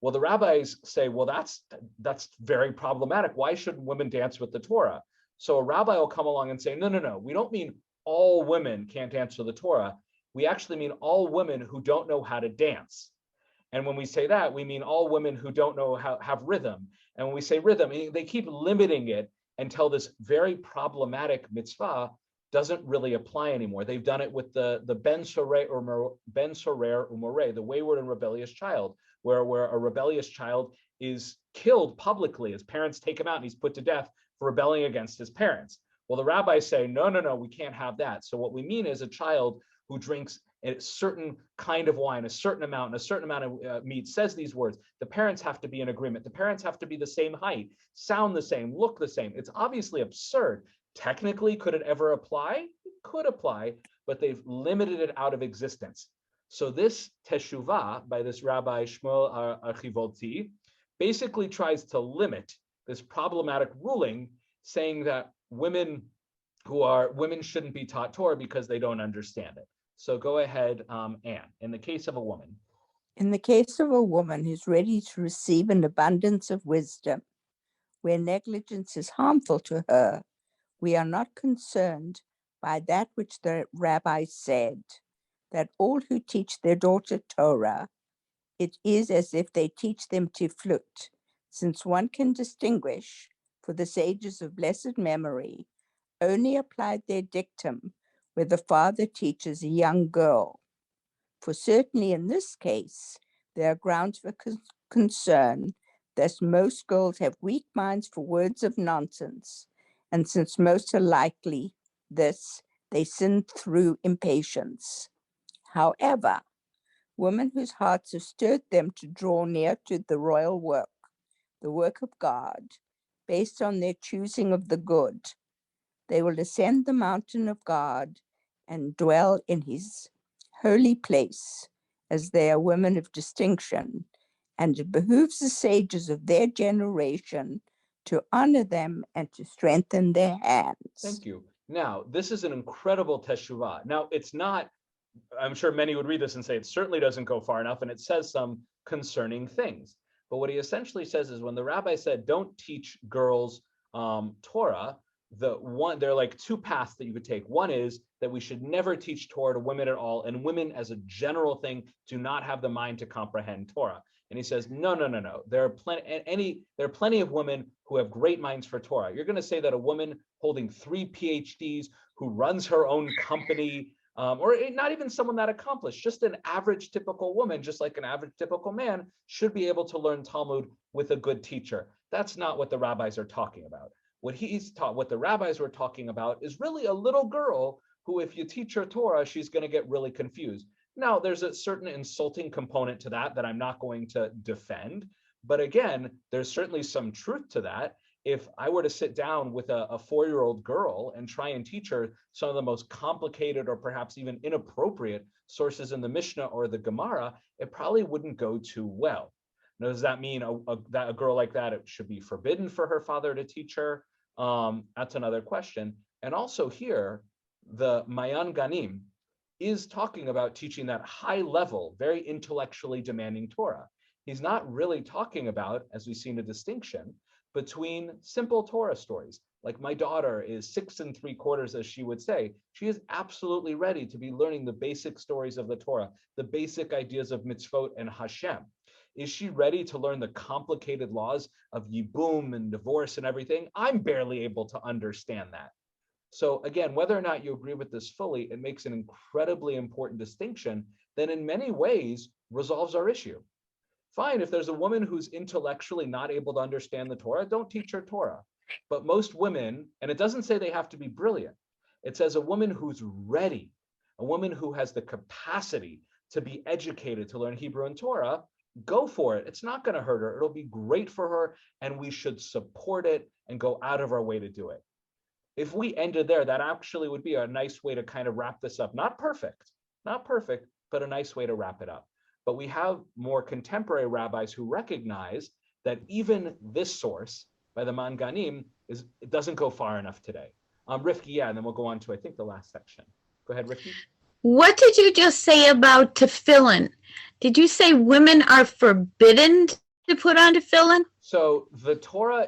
Speaker 1: well, the rabbis say, well, that's very problematic. Why shouldn't women dance with the Torah? So a rabbi will come along and say, no, we don't mean all women can't dance to the Torah. We actually mean all women who don't know how to dance. And when we say that, we mean all women who don't know how have rhythm. And when we say rhythm, they keep limiting it until this very problematic mitzvah doesn't really apply anymore. They've done it with the ben sorer umoreh, the wayward and rebellious child, where a rebellious child is killed publicly. His parents take him out and he's put to death for rebelling against his parents. Well, the rabbis say, no, we can't have that. So what we mean is a child who drinks a certain kind of wine, a certain amount, and a certain amount of meat, says these words. The parents have to be in agreement. The parents have to be the same height, sound the same, look the same. It's obviously absurd. Technically, could it ever apply? It could apply, but they've limited it out of existence. So this teshuvah by this Rabbi Shmuel Archivolti basically tries to limit this problematic ruling, saying that women shouldn't be taught Torah because they don't understand it. So go ahead, Anne, in the case of a woman.
Speaker 7: In the case of a woman who's ready to receive an abundance of wisdom, where negligence is harmful to her, we are not concerned by that which the rabbi said, that all who teach their daughter Torah, it is as if they teach them to flute, since one can distinguish, for the sages of blessed memory only applied their dictum where the father teaches a young girl. For certainly in this case, there are grounds for concern, thus most girls have weak minds for words of nonsense, and since most are likely this, they sin through impatience. However, women whose hearts have stirred them to draw near to the royal work, the work of God, based on their choosing of the good, they will ascend the mountain of God and dwell in his holy place, as they are women of distinction, and it behooves the sages of their generation to honor them and to strengthen their hands.
Speaker 1: Thank you. Now, this is an incredible teshuvah. Now, it's not, I'm sure many would read this and say it certainly doesn't go far enough, and it says some concerning things. But what he essentially says is when the rabbi said, don't teach girls Torah, there are like two paths that you could take. One is that we should never teach Torah to women at all, and women as a general thing do not have the mind to comprehend Torah. And he says, no. There are plenty of women who have great minds for Torah. You're going to say that a woman holding 3 PhDs, who runs her own company, or not even someone that accomplished, just an average typical woman, just like an average typical man, should be able to learn Talmud with a good teacher. That's not what the rabbis are talking about. What the rabbis were talking about is really a little girl who, if you teach her Torah, she's going to get really confused. Now, there's a certain insulting component to that I'm not going to defend. But again, there's certainly some truth to that. If I were to sit down with a 4-year-old girl and try and teach her some of the most complicated or perhaps even inappropriate sources in the Mishnah or the Gemara, it probably wouldn't go too well. Now, does that mean that a girl like that, it should be forbidden for her father to teach her? That's another question. And also here, the Mayan Ganim is talking about teaching that high level, very intellectually demanding Torah. He's not really talking about, as we've seen, a distinction between simple Torah stories. Like, my daughter is 6 3/4, as she would say. She is absolutely ready to be learning the basic stories of the Torah, the basic ideas of mitzvot and Hashem. Is she ready to learn the complicated laws of yibum and divorce and everything? I'm barely able to understand that. So again, whether or not you agree with this fully, it makes an incredibly important distinction that in many ways resolves our issue. Fine, if there's a woman who's intellectually not able to understand the Torah, don't teach her Torah. But most women, and it doesn't say they have to be brilliant, it says a woman who's ready, a woman who has the capacity to be educated, to learn Hebrew and Torah, go for it. It's not going to hurt her. It'll be great for her, and we should support it and go out of our way to do it. If we ended there, that actually would be a nice way to kind of wrap this up. Not perfect, but a nice way to wrap it up. But we have more contemporary rabbis who recognize that even this source by the Manganim it doesn't go far enough today. Rifki, yeah, and then we'll go on to, I think, the last section. Go ahead, Rifki.
Speaker 4: What did you just say about tefillin? Did you say women are forbidden to put on tefillin?
Speaker 1: So the Torah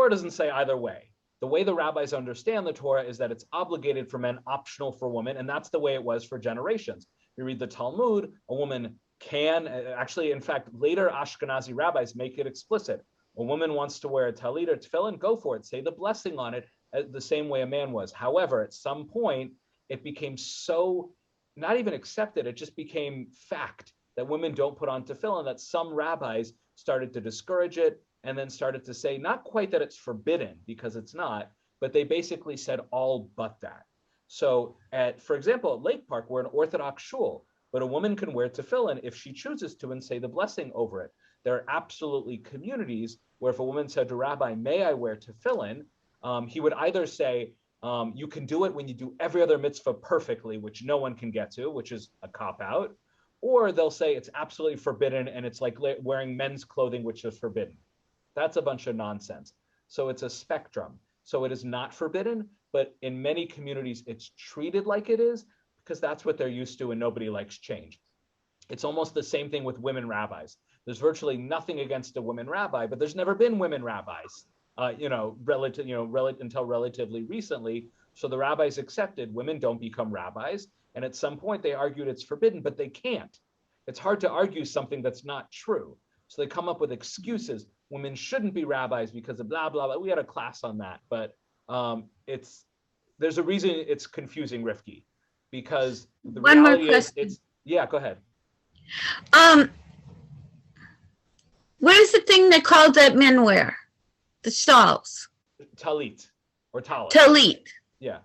Speaker 1: doesn't say either way. The way the rabbis understand the Torah is that it's obligated for men, optional for women, and that's the way it was for generations. You read the Talmud, a woman can, actually, in fact, later Ashkenazi rabbis make it explicit. A woman wants to wear a talit or tefillin, go for it, say the blessing on it, the same way a man was. However, at some point, it became so not even accepted, it just became fact that women don't put on tefillin, that some rabbis started to discourage it and then started to say, not quite that it's forbidden, because it's not, but they basically said all but that. So for example, at Lake Park, we're an Orthodox shul, but a woman can wear tefillin if she chooses to and say the blessing over it. There are absolutely communities where if a woman said to Rabbi, may I wear tefillin? He would either say, you can do it when you do every other mitzvah perfectly, which no one can get to, which is a cop-out, or they'll say it's absolutely forbidden and it's like wearing men's clothing, which is forbidden. That's a bunch of nonsense. So it's a spectrum. So it is not forbidden, but in many communities, it's treated like it is because that's what they're used to and nobody likes change. It's almost the same thing with women rabbis. There's virtually nothing against a women rabbi, but there's never been women rabbis, until relatively recently. So the rabbis accepted women don't become rabbis. And at some point they argued it's forbidden, but they can't. It's hard to argue something that's not true. So they come up with excuses. Women shouldn't be rabbis because of blah, blah, blah. We had a class on that, but there's a reason it's confusing, Rifki, because the reality is yeah, go ahead.
Speaker 4: What is the thing they called that men wear? The shawls.
Speaker 1: Talit or talit.
Speaker 4: Talit.
Speaker 1: Yeah.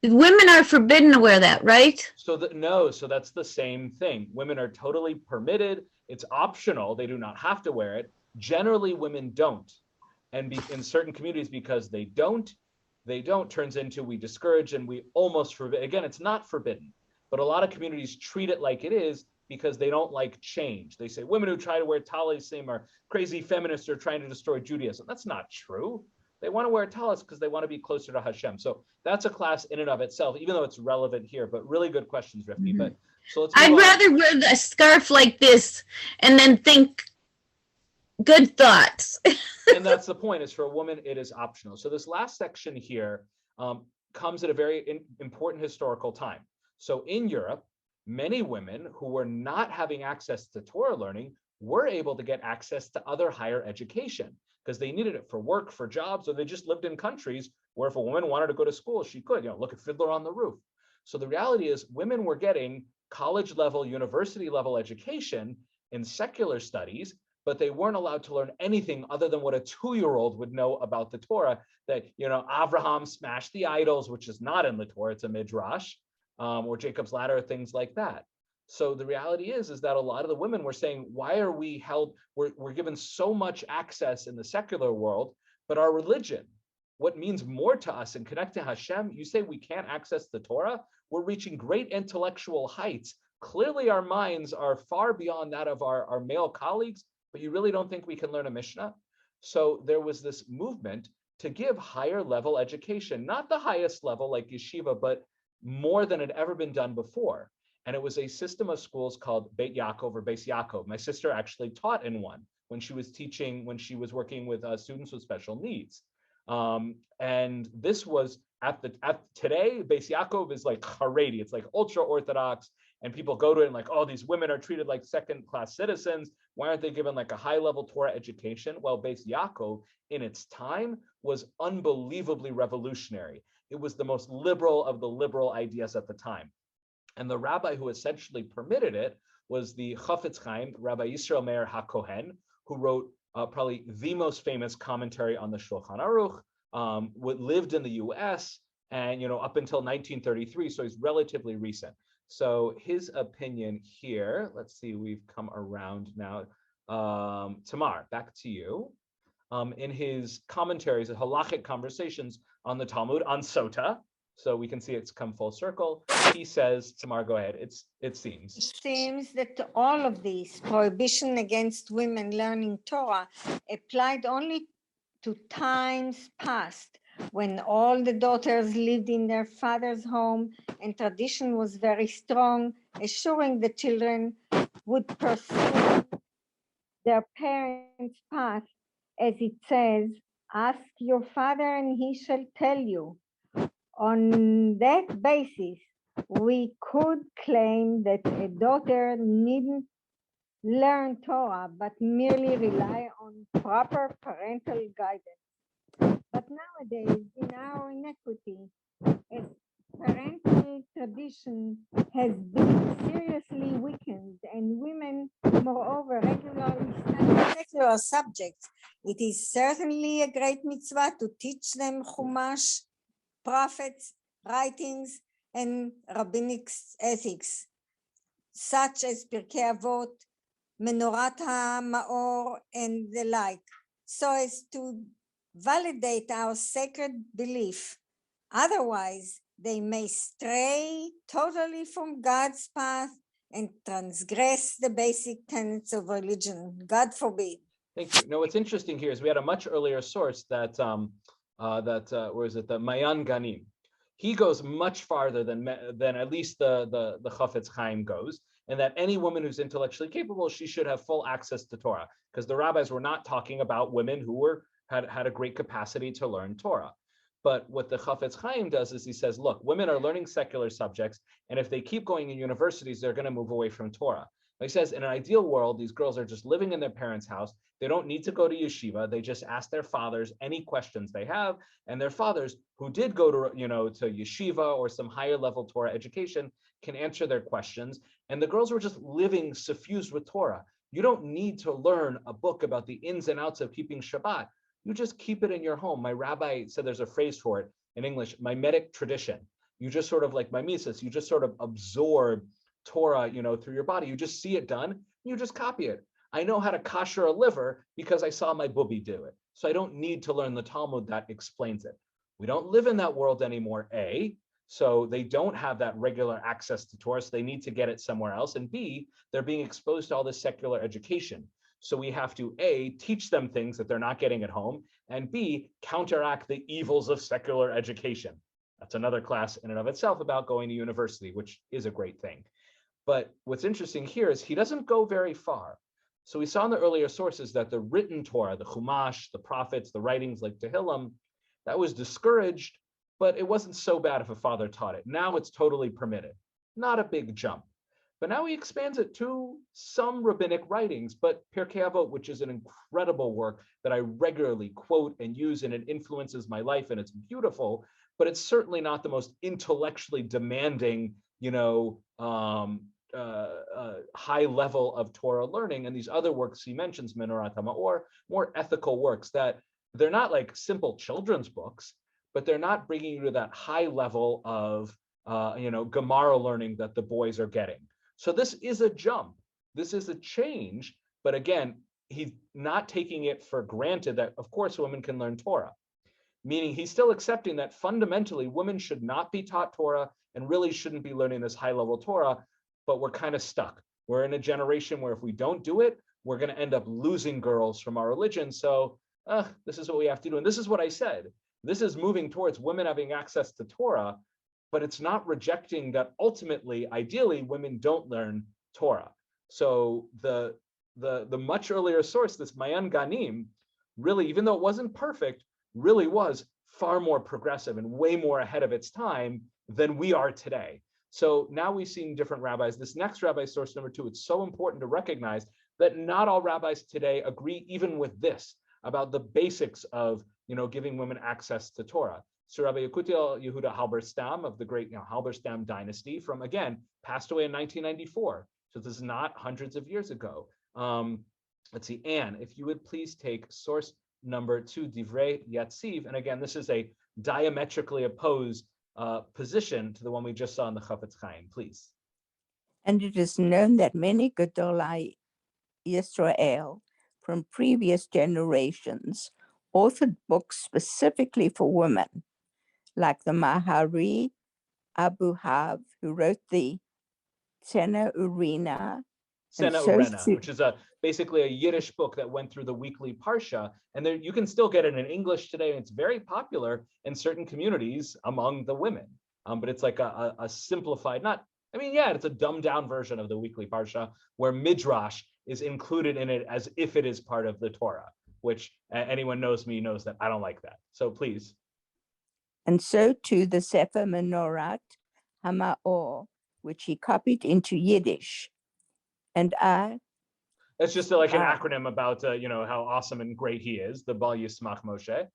Speaker 4: Women are forbidden to wear that, right?
Speaker 1: So that's the same thing. Women are totally permitted. It's optional. They do not have to wear it. Generally, women don't. And in certain communities, because they don't turns into we discourage and we almost forbid. Again, it's not forbidden, but a lot of communities treat it like it is because they don't like change. They say women who try to wear talis are crazy feminists or trying to destroy Judaism. That's not true. They want to wear talis because they want to be closer to Hashem. So that's a class in and of itself, even though it's relevant here. But really good questions, Rifki. Mm-hmm. But so let's.
Speaker 4: I'd rather wear a scarf like this and then think good thoughts.
Speaker 1: And that's the point. Is for a woman, it is optional. So this last section here comes at a very important historical time. So in Europe, many women who were not having access to Torah learning were able to get access to other higher education because they needed it for work, for jobs, or they just lived in countries where if a woman wanted to go to school, she could, look at Fiddler on the Roof. So the reality is women were getting college level, university level education in secular studies but they weren't allowed to learn anything other than what a 2-year-old would know about the Torah, that, Abraham smashed the idols, which is not in the Torah, it's a midrash, or Jacob's ladder, things like that. So the reality is that a lot of the women were saying, why are we held, we're given so much access in the secular world, but our religion, what means more to us and connect to Hashem, you say we can't access the Torah? We're reaching great intellectual heights. Clearly our minds are far beyond that of our male colleagues, but you really don't think we can learn a Mishnah? So there was this movement to give higher level education, not the highest level like yeshiva, but more than had ever been done before. And it was a system of schools called Beit Yaakov or Beis Yaakov. My sister actually taught in one when she was teaching, when she was working with students with special needs. And this was at today, Beis Yaakov is like Haredi, it's like ultra Orthodox, and people go to it and like, oh, these women are treated like second-class citizens. Why aren't they given like a high-level Torah education? Well, Beis Yaakov in its time was unbelievably revolutionary. It was the most liberal of the liberal ideas at the time. And the rabbi who essentially permitted it was the Chafetz Chaim, Rabbi Yisrael Meir HaKohen, who wrote probably the most famous commentary on the Shulchan Aruch, lived in the US, and up until 1933, so he's relatively recent. So his opinion here, let's see, we've come around now. Tamar, back to you. In his commentaries, halachic conversations on the Talmud, on Sota, so we can see it's come full circle. He says, Tamar, go ahead. It seems.
Speaker 2: It seems that all of these prohibition against women learning Torah applied only to times past, when all the daughters lived in their father's home and tradition was very strong, assuring the children would pursue their parents' path, as it says, ask your father and he shall tell you. On that basis, we could claim that a daughter needn't learn Torah, but merely rely on proper parental guidance. But nowadays, in our inequity, as parental tradition has been seriously weakened and women, moreover, regularly study secular subjects, it is certainly a great mitzvah to teach them Chumash, prophets, writings, and rabbinic ethics, such as Pirkei Avot, Menorat HaMaor, and the like, so as to validate our sacred belief. Otherwise, they may stray totally from God's path and transgress the basic tenets of religion. God forbid.
Speaker 1: Thank you. No, what's interesting here is we had a much earlier source that where is it? The Mayan Ganim. He goes much farther than at least the Chafetz Chaim goes, and that any woman who's intellectually capable, she should have full access to Torah, because the rabbis were not talking about women who had a great capacity to learn Torah. But what the Chafetz Chaim does is he says, look, women are learning secular subjects, and if they keep going in universities, they're going to move away from Torah. He says, in an ideal world, these girls are just living in their parents' house. They don't need to go to yeshiva. They just ask their fathers any questions they have, and their fathers, who did go to yeshiva or some higher level Torah education, can answer their questions. And the girls were just living suffused with Torah. You don't need to learn a book about the ins and outs of keeping Shabbat. You just keep it in your home. My rabbi said there's a phrase for it in English, mimetic tradition. You just sort of like mimesis, you just sort of absorb Torah, through your body. You just see it done, you just copy it. I know how to kasher a liver because I saw my booby do it. So I don't need to learn the Talmud that explains it. We don't live in that world anymore, A, so they don't have that regular access to Torah, so they need to get it somewhere else. And B, they're being exposed to all this secular education. So we have to, A, teach them things that they're not getting at home, and B, counteract the evils of secular education. That's another class in and of itself about going to university, which is a great thing. But what's interesting here is he doesn't go very far. So we saw in the earlier sources that the written Torah, the Chumash, the prophets, the writings like Tehillim, that was discouraged, but it wasn't so bad if a father taught it. Now it's totally permitted. Not a big jump. But now he expands it to some rabbinic writings, but Pirkei Avot, which is an incredible work that I regularly quote and use, and it influences my life, and it's beautiful, but it's certainly not the most intellectually demanding, high level of Torah learning, and these other works he mentions, Menorat HaMaor, more ethical works that they're not like simple children's books, but they're not bringing you to that high level of Gemara learning that the boys are getting. So this is a jump. This is a change. But again, he's not taking it for granted that, of course, women can learn Torah, meaning he's still accepting that fundamentally women should not be taught Torah and really shouldn't be learning this high level Torah, but we're kind of stuck. We're in a generation where if we don't do it, we're going to end up losing girls from our religion. So this is what we have to do. And this is what I said. This is moving towards women having access to Torah, but it's not rejecting that ultimately, ideally, women don't learn Torah. So the much earlier source, this Mayan Ganim, really, even though it wasn't perfect, really was far more progressive and way more ahead of its time than we are today. So now we've seen different rabbis. This next rabbi source number 2, it's so important to recognize that not all rabbis today agree even with this about the basics of giving women access to Torah. So Rabbi Yekutiel Yehuda Halberstam of the great Halberstam dynasty from, again, passed away in 1994. So this is not hundreds of years ago. Let's see, Anne, if you would please take source number 2, Divrei Yatziv. And again, this is a diametrically opposed position to the one we just saw in the Chafetz Chaim, please.
Speaker 7: And it is known that many Gedolai Yisrael from previous generations authored books specifically for women, like the Mahari Abuhav, who wrote the Sena Urena,
Speaker 1: which is basically a Yiddish book that went through the weekly Parsha. And there, you can still get it in English today, and it's very popular in certain communities among the women. But it's like a simplified, it's a dumbed down version of the weekly Parsha, where Midrash is included in it as if it is part of the Torah, which anyone knows me knows that I don't like that. So please.
Speaker 7: And so too the Sefer Menorat HaMaor, which he copied into Yiddish. And
Speaker 1: It's just like an acronym about how awesome and great he is, the Bal Yismach Moshe.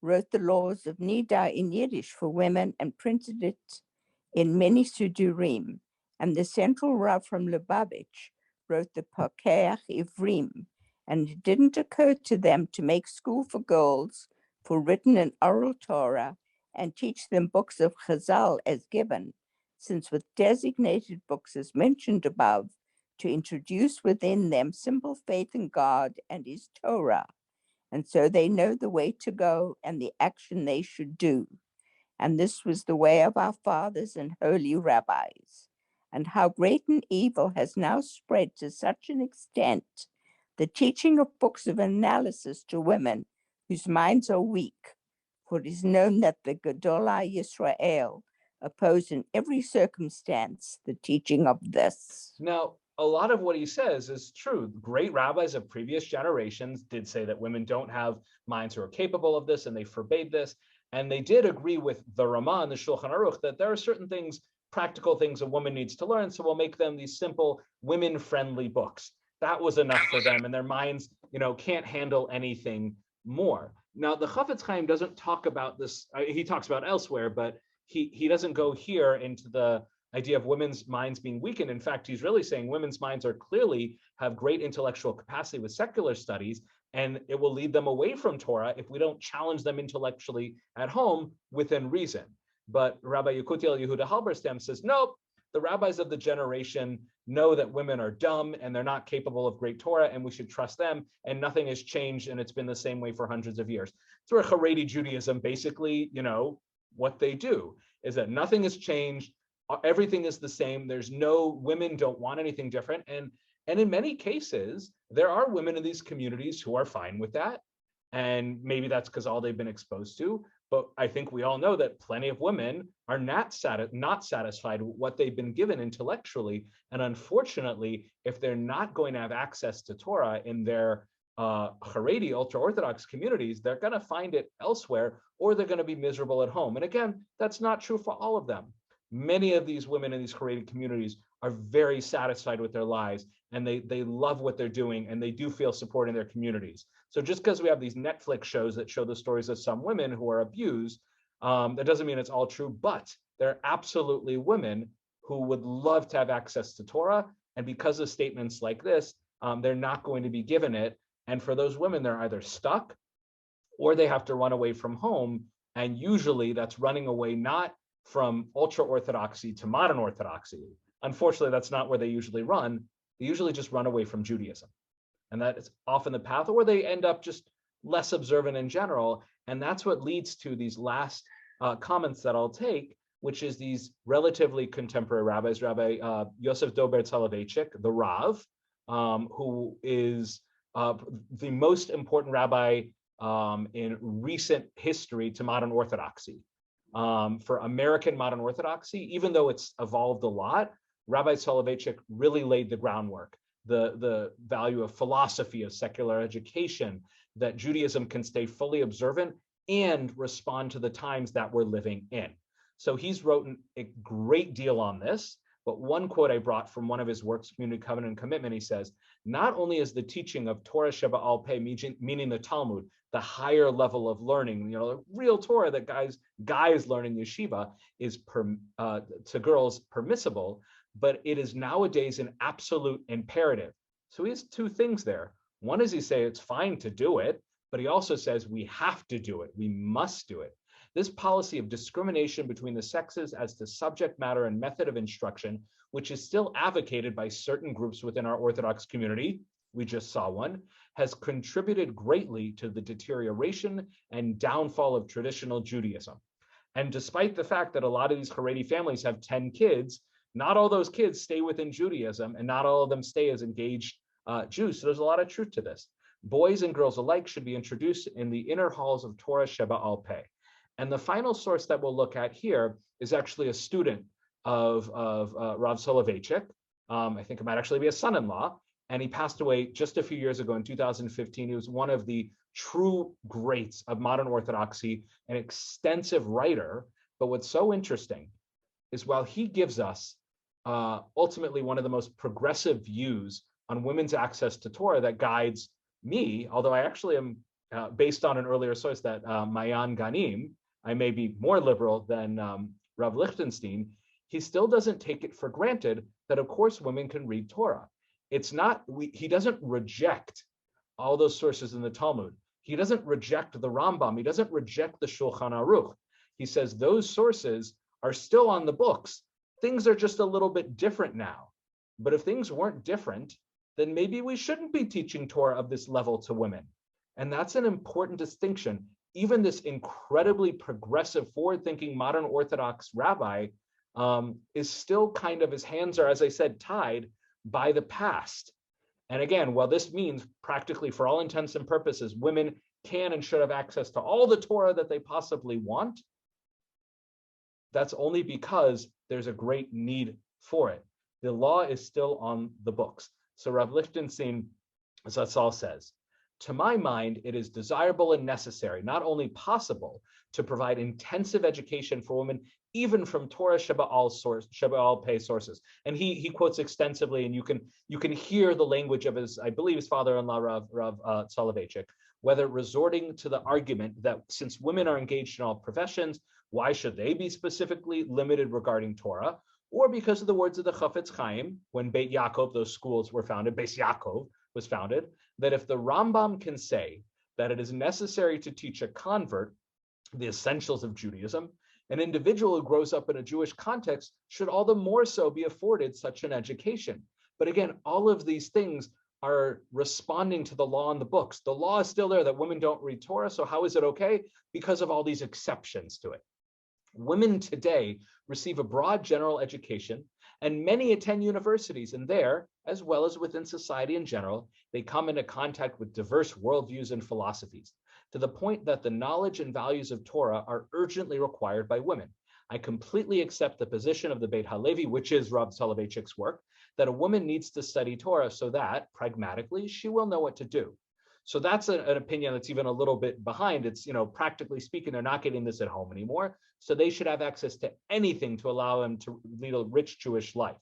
Speaker 7: Wrote the laws of Nida in Yiddish for women and printed it in many Sudurim. And the central Rav from Lubavitch wrote the Pakeach Ivrim. And it didn't occur to them to make school for girls for written and oral Torah and teach them books of Chazal as given, since with designated books as mentioned above, to introduce within them simple faith in God and his Torah. And so they know the way to go and the action they should do. And this was the way of our fathers and holy rabbis. And how great an evil has now spread to such an extent, the teaching of books of analysis to women whose minds are weak. For it is known that the Gedolai Yisrael oppose in every circumstance the teaching of this.
Speaker 1: Now, a lot of what he says is true. Great rabbis of previous generations did say that women don't have minds who are capable of this, and they forbade this. And they did agree with the Ramah and the Shulchan Aruch that there are certain things, practical things a woman needs to learn, so we'll make them these simple women-friendly books. That was enough for them, and their minds, can't handle anything more. Now, the Chafetz Chaim doesn't talk about this. He talks about elsewhere, but he doesn't go here into the idea of women's minds being weakened. In fact, he's really saying women's minds are clearly have great intellectual capacity with secular studies, and it will lead them away from Torah if we don't challenge them intellectually at home within reason. But Rabbi Yekutiel Yehuda Halberstam says, nope, the rabbis of the generation know that women are dumb and they're not capable of great Torah, and we should trust them, and nothing has changed, and it's been the same way for hundreds of years. It's where Haredi Judaism basically, what they do is that nothing has changed, everything is the same, women don't want anything different, and in many cases, there are women in these communities who are fine with that, and maybe that's because all they've been exposed to. But I think we all know that plenty of women are not satisfied with what they've been given intellectually. And unfortunately, if they're not going to have access to Torah in their Haredi, ultra-Orthodox communities, they're going to find it elsewhere, or they're going to be miserable at home. And again, that's not true for all of them. Many of these women in these Haredi communities are very satisfied with their lives, and they love what they're doing, and they do feel support in their communities. So just because we have these Netflix shows that show the stories of some women who are abused, that doesn't mean it's all true, but there are absolutely women who would love to have access to Torah. And because of statements like this, they're not going to be given it. And for those women, they're either stuck or they have to run away from home. And usually that's running away not from ultra-Orthodoxy to modern Orthodoxy. Unfortunately, that's not where they usually run. They usually just run away from Judaism. And that is often the path, or they end up just less observant in general. And that's what leads to these last comments that I'll take, which is these relatively contemporary rabbis, Rabbi Yosef Dober Soloveitchik, the Rav, who is the most important rabbi in recent history to modern Orthodoxy. For American modern Orthodoxy, even though it's evolved a lot, Rabbi Soloveitchik really laid the groundwork, the value of philosophy, of secular education, that Judaism can stay fully observant and respond to the times that we're living in. So he's written a great deal on this, but one quote I brought from one of his works, Community, Covenant, and Commitment, he says, not only is the teaching of Torah Sheba'al Peh, meaning the Talmud, the higher level of learning, the real Torah that guys learn in yeshiva is to girls permissible, but it is nowadays an absolute imperative. So he has two things there. One is he says it's fine to do it, but he also says we have to do it. We must do it. This policy of discrimination between the sexes as to subject matter and method of instruction, which is still advocated by certain groups within our Orthodox community, we just saw one, has contributed greatly to the deterioration and downfall of traditional Judaism. And despite the fact that a lot of these Haredi families have 10 kids, not all those kids stay within Judaism, and not all of them stay as engaged Jews. So there's a lot of truth to this. Boys and girls alike should be introduced in the inner halls of Torah Sheba'al Peh. And the final source that we'll look at here is actually a student of Rav Soloveitchik. I think it might actually be a son-in-law. And he passed away just a few years ago in 2015. He was one of the true greats of modern Orthodoxy, an extensive writer. But what's so interesting is while he gives us ultimately one of the most progressive views on women's access to Torah that guides me, although I actually am based on an earlier source that Mayan Ganim, I may be more liberal than Rav Lichtenstein, he still doesn't take it for granted that of course women can read Torah. It's not, he doesn't reject all those sources in the Talmud. He doesn't reject the Rambam. He doesn't reject the Shulchan Aruch. He says those sources are still on the books. Things are just a little bit different now. But if things weren't different, then maybe we shouldn't be teaching Torah of this level to women. And that's an important distinction. Even this incredibly progressive, forward-thinking modern Orthodox rabbi is still kind of, his hands are, as I said, tied by the past. And again, while this means practically for all intents and purposes, women can and should have access to all the Torah that they possibly want, that's only because there's a great need for it. The law is still on the books. So Rav Lichtenstein, as Zatzal says, to my mind, it is desirable and necessary, not only possible, to provide intensive education for women, even from Torah Sheba'al Peh sources. And he quotes extensively, and you can hear the language of his, I believe his father-in-law, Rav Soloveitchik, whether resorting to the argument that since women are engaged in all professions, why should they be specifically limited regarding Torah? Or because of the words of the Chafetz Chaim, when Beit Yaakov, those schools were founded, Beis Yaakov was founded, that if the Rambam can say that it is necessary to teach a convert the essentials of Judaism, an individual who grows up in a Jewish context should all the more so be afforded such an education. But again, all of these things are responding to the law on the books. The law is still there that women don't read Torah, so how is it okay? Because of all these exceptions to it. Women today receive a broad general education, and many attend universities, and there, as well as within society in general, they come into contact with diverse worldviews and philosophies, to the point that the knowledge and values of Torah are urgently required by women. I completely accept the position of the Beit HaLevi, which is Rav Soloveitchik's work, that a woman needs to study Torah so that, pragmatically, she will know what to do. So that's an opinion that's even a little bit behind. It's, practically speaking, they're not getting this at home anymore. So they should have access to anything to allow them to lead a rich Jewish life.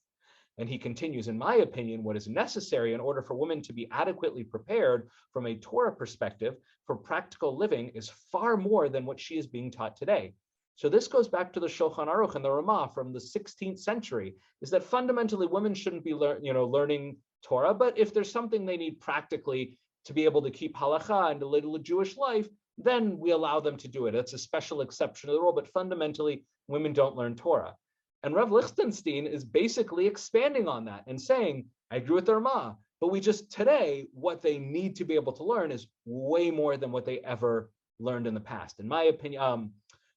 Speaker 1: And he continues, in my opinion, what is necessary in order for women to be adequately prepared from a Torah perspective for practical living is far more than what she is being taught today. So this goes back to the Shulchan Aruch and the Ramah from the 16th century, is that fundamentally women shouldn't be learning Torah, but if there's something they need practically to be able to keep halacha and to live a Jewish life, then we allow them to do it. It's a special exception to the rule, but fundamentally women don't learn Torah. And Rev Lichtenstein is basically expanding on that and saying, I agree with the Ramah, but we just today, what they need to be able to learn is way more than what they ever learned in the past. In my opinion,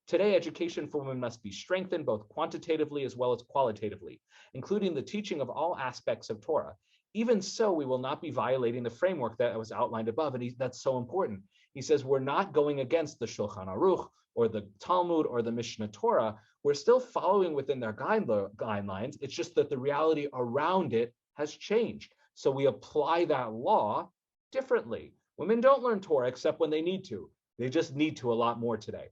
Speaker 1: today, education for women must be strengthened both quantitatively as well as qualitatively, including the teaching of all aspects of Torah. Even so, we will not be violating the framework that was outlined above, and that's so important. He says we're not going against the Shulchan Aruch or the Talmud or the Mishnah Torah. We're still following within their guidelines. It's just that the reality around it has changed. So we apply that law differently. Women don't learn Torah except when they need to. They just need to a lot more today.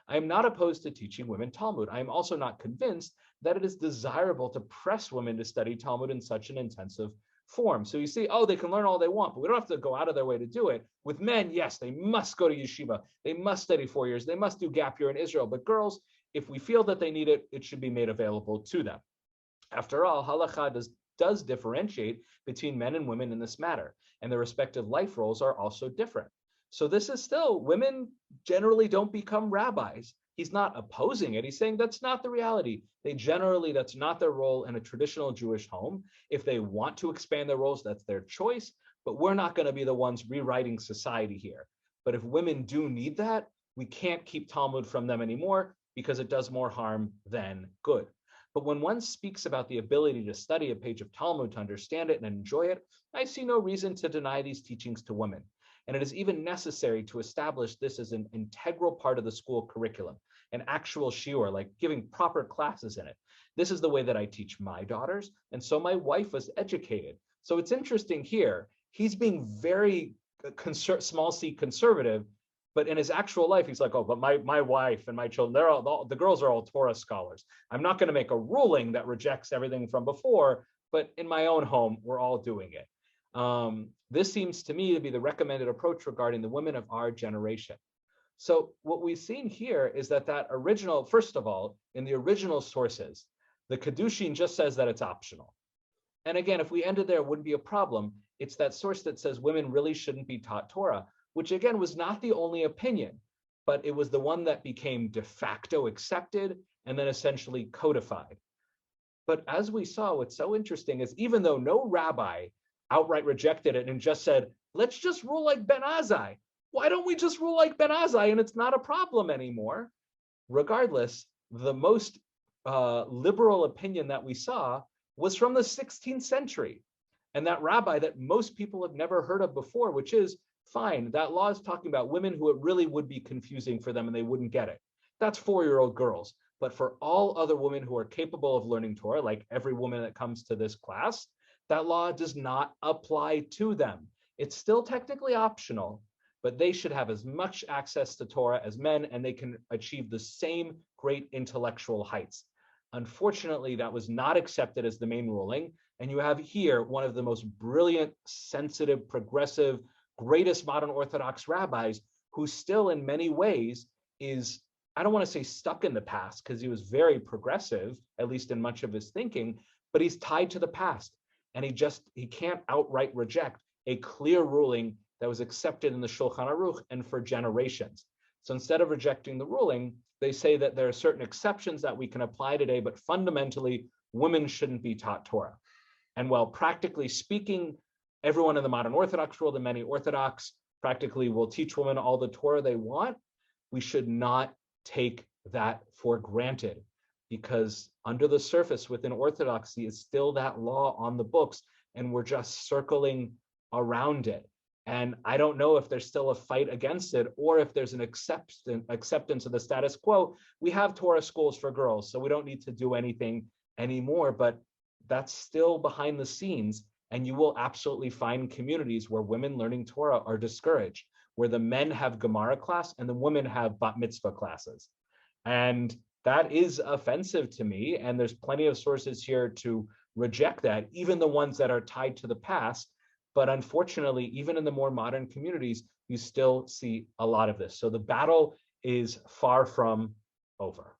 Speaker 1: I am not opposed to teaching women Talmud. I am also not convinced that it is desirable to press women to study Talmud in such an intensive form. So you see, oh, they can learn all they want, but we don't have to go out of their way to do it. With men, yes, they must go to yeshiva. They must study 4 years. They must do gap year in Israel. But girls, if we feel that they need it, it should be made available to them. After all, halakha does differentiate between men and women in this matter, and their respective life roles are also different. So this is still, women generally don't become rabbis. He's not opposing it. He's saying that's not the reality. That's not their role in a traditional Jewish home. If they want to expand their roles, that's their choice, but we're not going to be the ones rewriting society here. But if women do need that, we can't keep Talmud from them anymore because it does more harm than good. But when one speaks about the ability to study a page of Talmud, to understand it and enjoy it, I see no reason to deny these teachings to women. And it is even necessary to establish this as an integral part of the school curriculum, an actual shiur, like giving proper classes in it. This is the way that I teach my daughters. And so my wife was educated. So it's interesting here, he's being very small c conservative, but in his actual life, he's like, oh, but my wife and my children, the girls are all Torah scholars. I'm not going to make a ruling that rejects everything from before, but in my own home, we're all doing it. This seems to me to be the recommended approach regarding the women of our generation. So what we've seen here is that original, first of all, in the original sources, the Kedushin just says that it's optional. And again, if we ended there, it wouldn't be a problem. It's that source that says women really shouldn't be taught Torah, which again was not the only opinion, but it was the one that became de facto accepted and then essentially codified. But as we saw, what's so interesting is even though no rabbi outright rejected it and just said, let's just rule like Ben Azai. Why don't we just rule like Ben Azai and it's not a problem anymore? Regardless, the most liberal opinion that we saw was from the 16th century. And that rabbi that most people have never heard of before, which is fine, that law is talking about women who it really would be confusing for them and they wouldn't get it. That's 4-year-old girls. But for all other women who are capable of learning Torah, like every woman that comes to this class, that law does not apply to them. It's still technically optional, but they should have as much access to Torah as men, and they can achieve the same great intellectual heights. Unfortunately, that was not accepted as the main ruling. And you have here one of the most brilliant, sensitive, progressive, greatest modern Orthodox rabbis who still in many ways is, I don't want to say stuck in the past because he was very progressive, at least in much of his thinking, but he's tied to the past. And he can't outright reject a clear ruling that was accepted in the Shulchan Aruch and for generations. So instead of rejecting the ruling, they say that there are certain exceptions that we can apply today, but fundamentally, women shouldn't be taught Torah. And while practically speaking, everyone in the modern Orthodox world and many Orthodox practically will teach women all the Torah they want, we should not take that for granted, because under the surface within Orthodoxy is still that law on the books, and we're just circling around it. And I don't know if there's still a fight against it or if there's an acceptance of the status quo. We have Torah schools for girls, so we don't need to do anything anymore, but that's still behind the scenes. And you will absolutely find communities where women learning Torah are discouraged, where the men have Gemara class and the women have Bat Mitzvah classes. And that is offensive to me. And there's plenty of sources here to reject that, even the ones that are tied to the past. But unfortunately, even in the more modern communities, you still see a lot of this. So the battle is far from over.